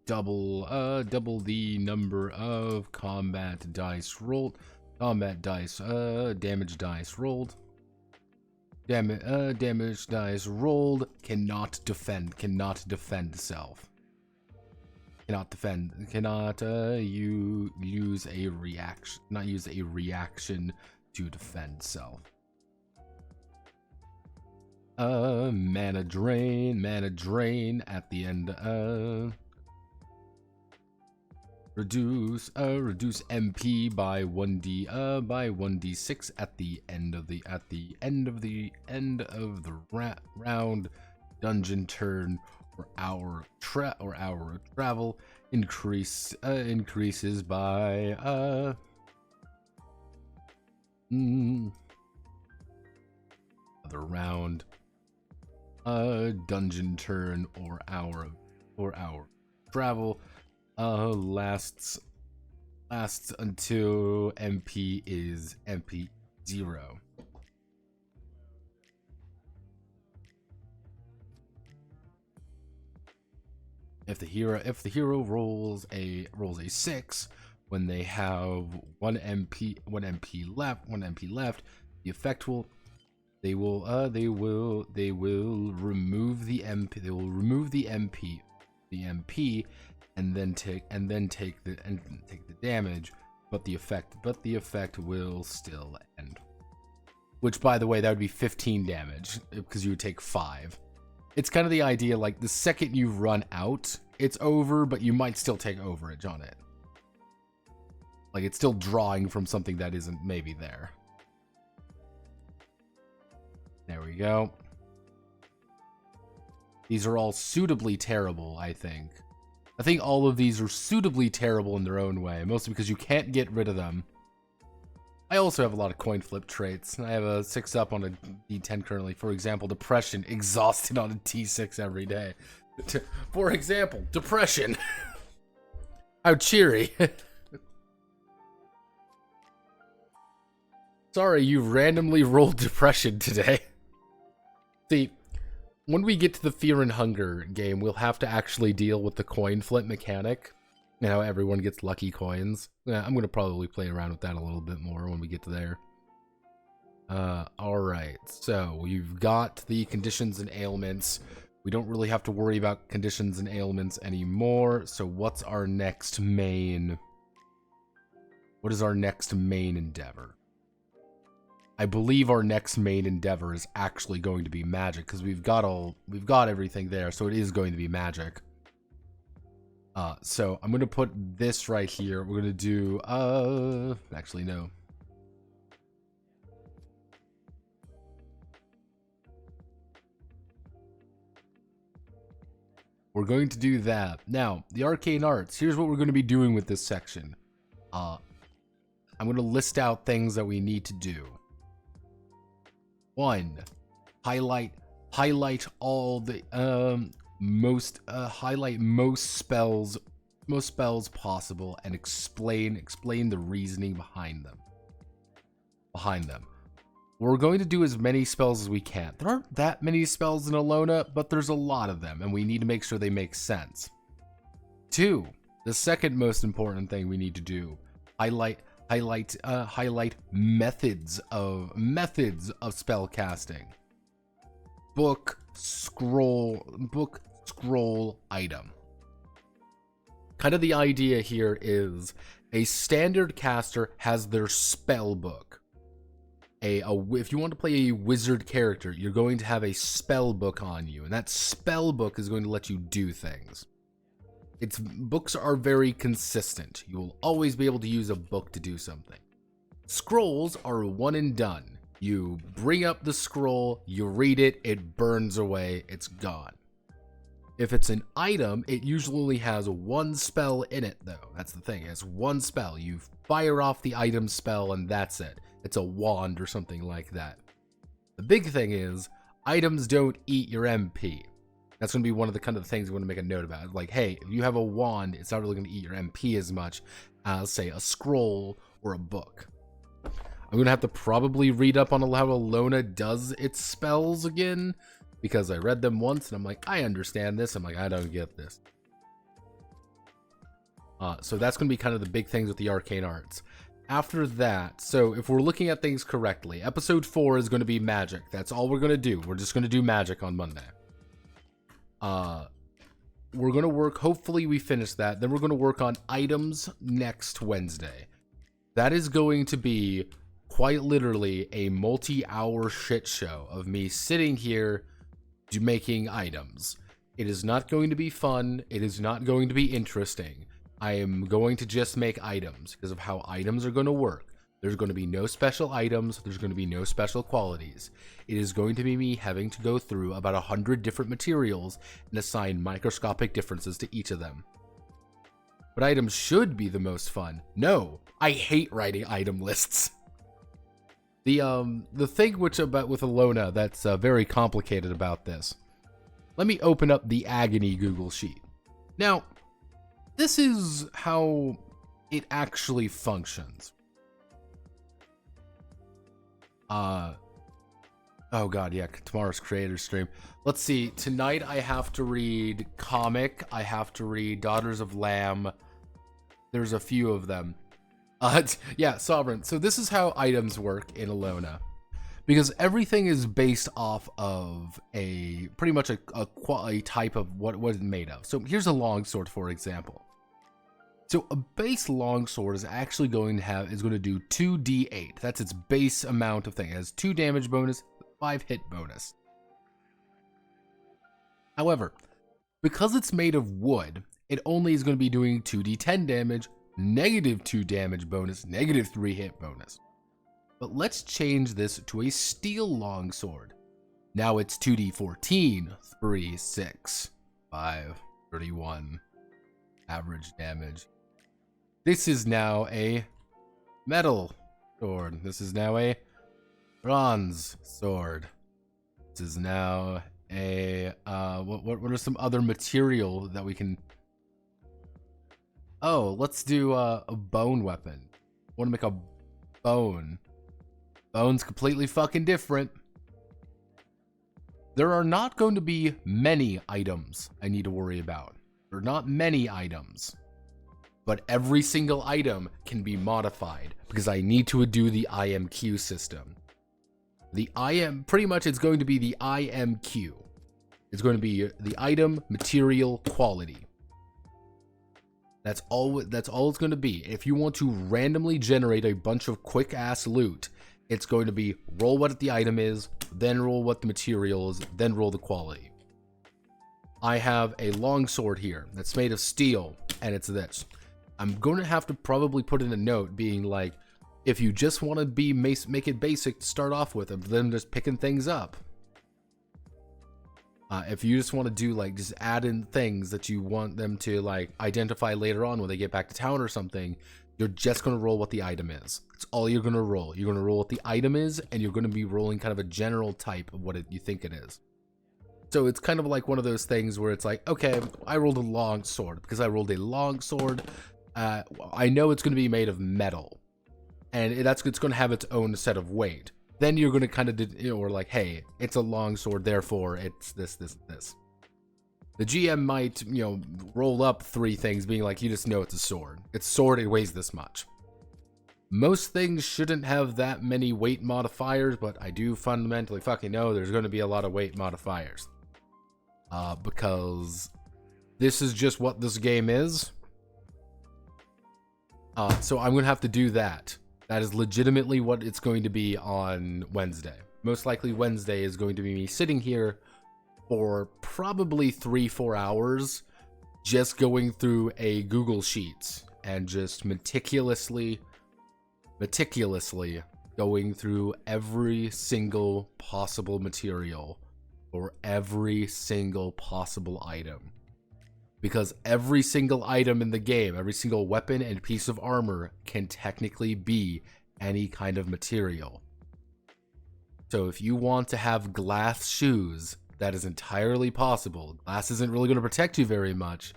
Double the number of combat dice rolled. Damage dice rolled. Damage dice rolled. Cannot defend self. You use a reaction. Not use a reaction to defend self. Mana drain at the end. reduce MP by 1d6 at the end of the round, dungeon turn, or hour of travel increases by another round, dungeon turn, or hour travel lasts until MP is MP 0. If the hero rolls a 6 when they have 1 MP left, the effect will remove the MP and then take the damage, but the effect will still end. Which, by the way, that would be 15 damage because you would take 5. It's kind of the idea, like, the second you run out, it's over, but you might still take overage on it. Like, it's still drawing from something that isn't maybe there. There we go. These are all suitably terrible, I think. I think all of these are suitably terrible in their own way, mostly because you can't get rid of them. I also have a lot of coin flip traits. I have a 6 up on a D10 currently. For example, depression, exhausted on a T6 every day. For example, depression. How cheery. Sorry, you randomly rolled depression today. See, when we get to the Fear and Hunger game, we'll have to actually deal with the coin flip mechanic. You know, everyone gets lucky coins. Yeah, I'm going to probably play around with that a little bit more when we get to there. Alright, so we've got the conditions and ailments. We don't really have to worry about conditions and ailments anymore. So what's our next main... What is our next main endeavor? I believe our next main endeavor is actually going to be magic, because we've got everything there, so it is going to be magic. So I'm gonna put this right here. We're gonna do actually no. We're going to do that. Now, the arcane arts. Here's what we're going to be doing with this section. I'm going to list out things that we need to do. 1. Highlight all the highlight most spells possible and explain the reasoning behind them. We're going to do as many spells as we can. There aren't that many spells in Elona, but there's a lot of them, and we need to make sure they make sense. 2. The second most important thing we need to do: highlight methods of spell casting. Book, scroll, item. Kind of the idea here is a standard caster has their spell book. If you want to play a wizard character, you're going to have a spell book on you, and that spell book is going to let you do things. Its books are very consistent. You will always be able to use a book to do something. Scrolls are one and done. You bring up the scroll, you read it, it burns away, it's gone. If it's an item, it usually only has one spell in it, though. That's the thing, it has one spell. You fire off the item spell, and that's it. It's a wand or something like that. The big thing is, items don't eat your MP. That's going to be one of the kind of things we want to make a note about. Like, hey, if you have a wand, it's not really going to eat your MP as much as, say, a scroll or a book. I'm going to have to probably read up on how Elona does its spells again, because I read them once, and I'm like, I understand this. I'm like, I don't get this. So that's going to be kind of the big things with the arcane arts. After that, so if we're looking at things correctly, episode 4 is going to be magic. That's all we're going to do. We're just going to do magic on Monday. We're going to work, hopefully we finish that. Then we're going to work on items next Wednesday. That is going to be quite literally a multi-hour shit show of me sitting here making items. It is not going to be fun. It is not going to be interesting. I am going to just make items because of how items are going to work. There's going to be no special items. There's going to be no special qualities. It is going to be me having to go through about 100 different materials and assign microscopic differences to each of them. But items should be the most fun. No, I hate writing item lists. The thing with Elona that's very complicated about this. Let me open up the Agony Google Sheet. Now, this is how it actually functions. Oh god, yeah, tomorrow's creator stream. Let's see, tonight I have to read Comic, I have to read Daughters of Lamb. There's a few of them. Yeah, Sovereign. So this is how items work in Elona. Because everything is based off of pretty much a type of what it's made of. So here's a longsword, for example. So a base longsword is actually going to do 2d8. That's its base amount of thing. It has 2 damage bonus, 5 hit bonus. However, because it's made of wood, it only is going to be doing 2d10 damage, -2 damage bonus, -3 hit bonus. But let's change this to a steel longsword. Now it's 2d14, 3, 6, 5, 31, average damage. This is now a metal sword. This is now a bronze sword. This is now a, what are some other material that we can... Oh, let's do a bone weapon. I want to make a bone. Bone's completely fucking different. There are not going to be many items I need to worry about. There are not many items. But every single item can be modified because I need to do the IMQ system. Pretty much it's going to be the IMQ. It's going to be the item, material, quality. That's all it's going to be. If you want to randomly generate a bunch of quick ass loot, it's going to be roll what the item is, then roll what the material is, then roll the quality. I have a longsword here that's made of steel, and it's this. I'm going to have to probably put in a note being like, if you just want to make it basic to start off with, then just picking things up. If you just want to do like just add in things that you want them to like identify later on when they get back to town or something, you're just going to roll what the item is. That's all you're going to roll. You're going to roll what the item is, and you're going to be rolling kind of a general type of what you think it is. So it's kind of like one of those things where it's like, okay, I rolled a long sword. Because I rolled a long sword, I know it's going to be made of metal. And it's going to have its own set of weight. Then you're going to kind of, or like, hey, it's a long sword, therefore it's this, this, this. The GM might, roll up 3 things being like, you just know it's a sword. It's a sword, it weighs this much. Most things shouldn't have that many weight modifiers, but I do fundamentally fucking know there's going to be a lot of weight modifiers. Because this is just what this game is. So I'm going to have to do that. That is legitimately what it's going to be on Wednesday. Most likely Wednesday is going to be me sitting here for probably 3-4 hours just going through a Google Sheets and just meticulously going through every single possible material for every single possible item. Because every single item in the game, every single weapon and piece of armor can technically be any kind of material. So if you want to have glass shoes, that is entirely possible. Glass isn't really going to protect you very much,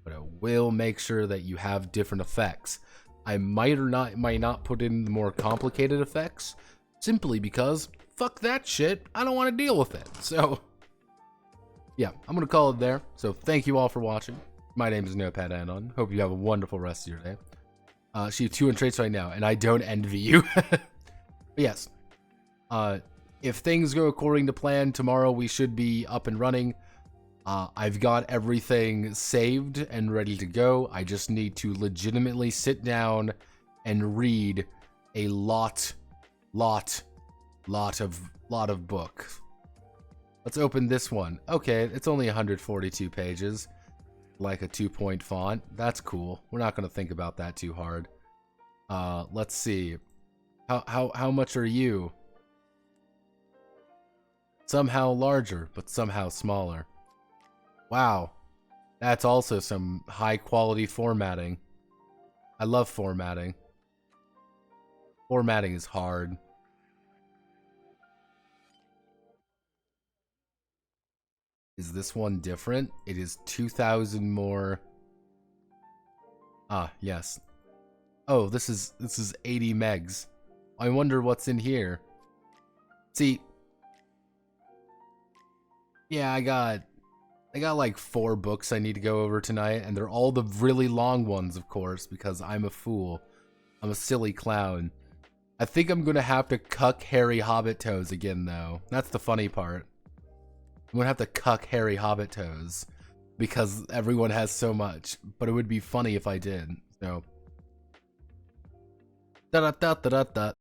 but it will make sure that you have different effects. I might not put in the more complicated effects, simply because, fuck that shit, I don't want to deal with it. So, yeah, I'm going to call it there. So thank you all for watching. My name is Notepad Anon. Hope you have a wonderful rest of your day. She have 2 in traits right now, and I don't envy you. But yes, if things go according to plan, tomorrow we should be up and running. I've got everything saved and ready to go. I just need to legitimately sit down and read a lot of books. Let's open this one. Okay, it's only 142 pages. like a 2-point font. That's cool. We're not gonna think about that too hard. Let's see. How much are you? Somehow larger, but somehow smaller. Wow. That's also some high quality formatting. I love formatting. Formatting is hard. Is this one different? It is 2,000 more. Ah, yes. Oh, this is 80 megs. I wonder what's in here. See, yeah, I got like 4 books I need to go over tonight, and they're all the really long ones, of course, because I'm a fool. I'm a silly clown. I think I'm gonna have to cuck Harry Hobbit Toes again, though. That's the funny part. I'm gonna have to cuck Harry Hobbit Toes because everyone has so much, but it would be funny if I did. So, da da da da da da.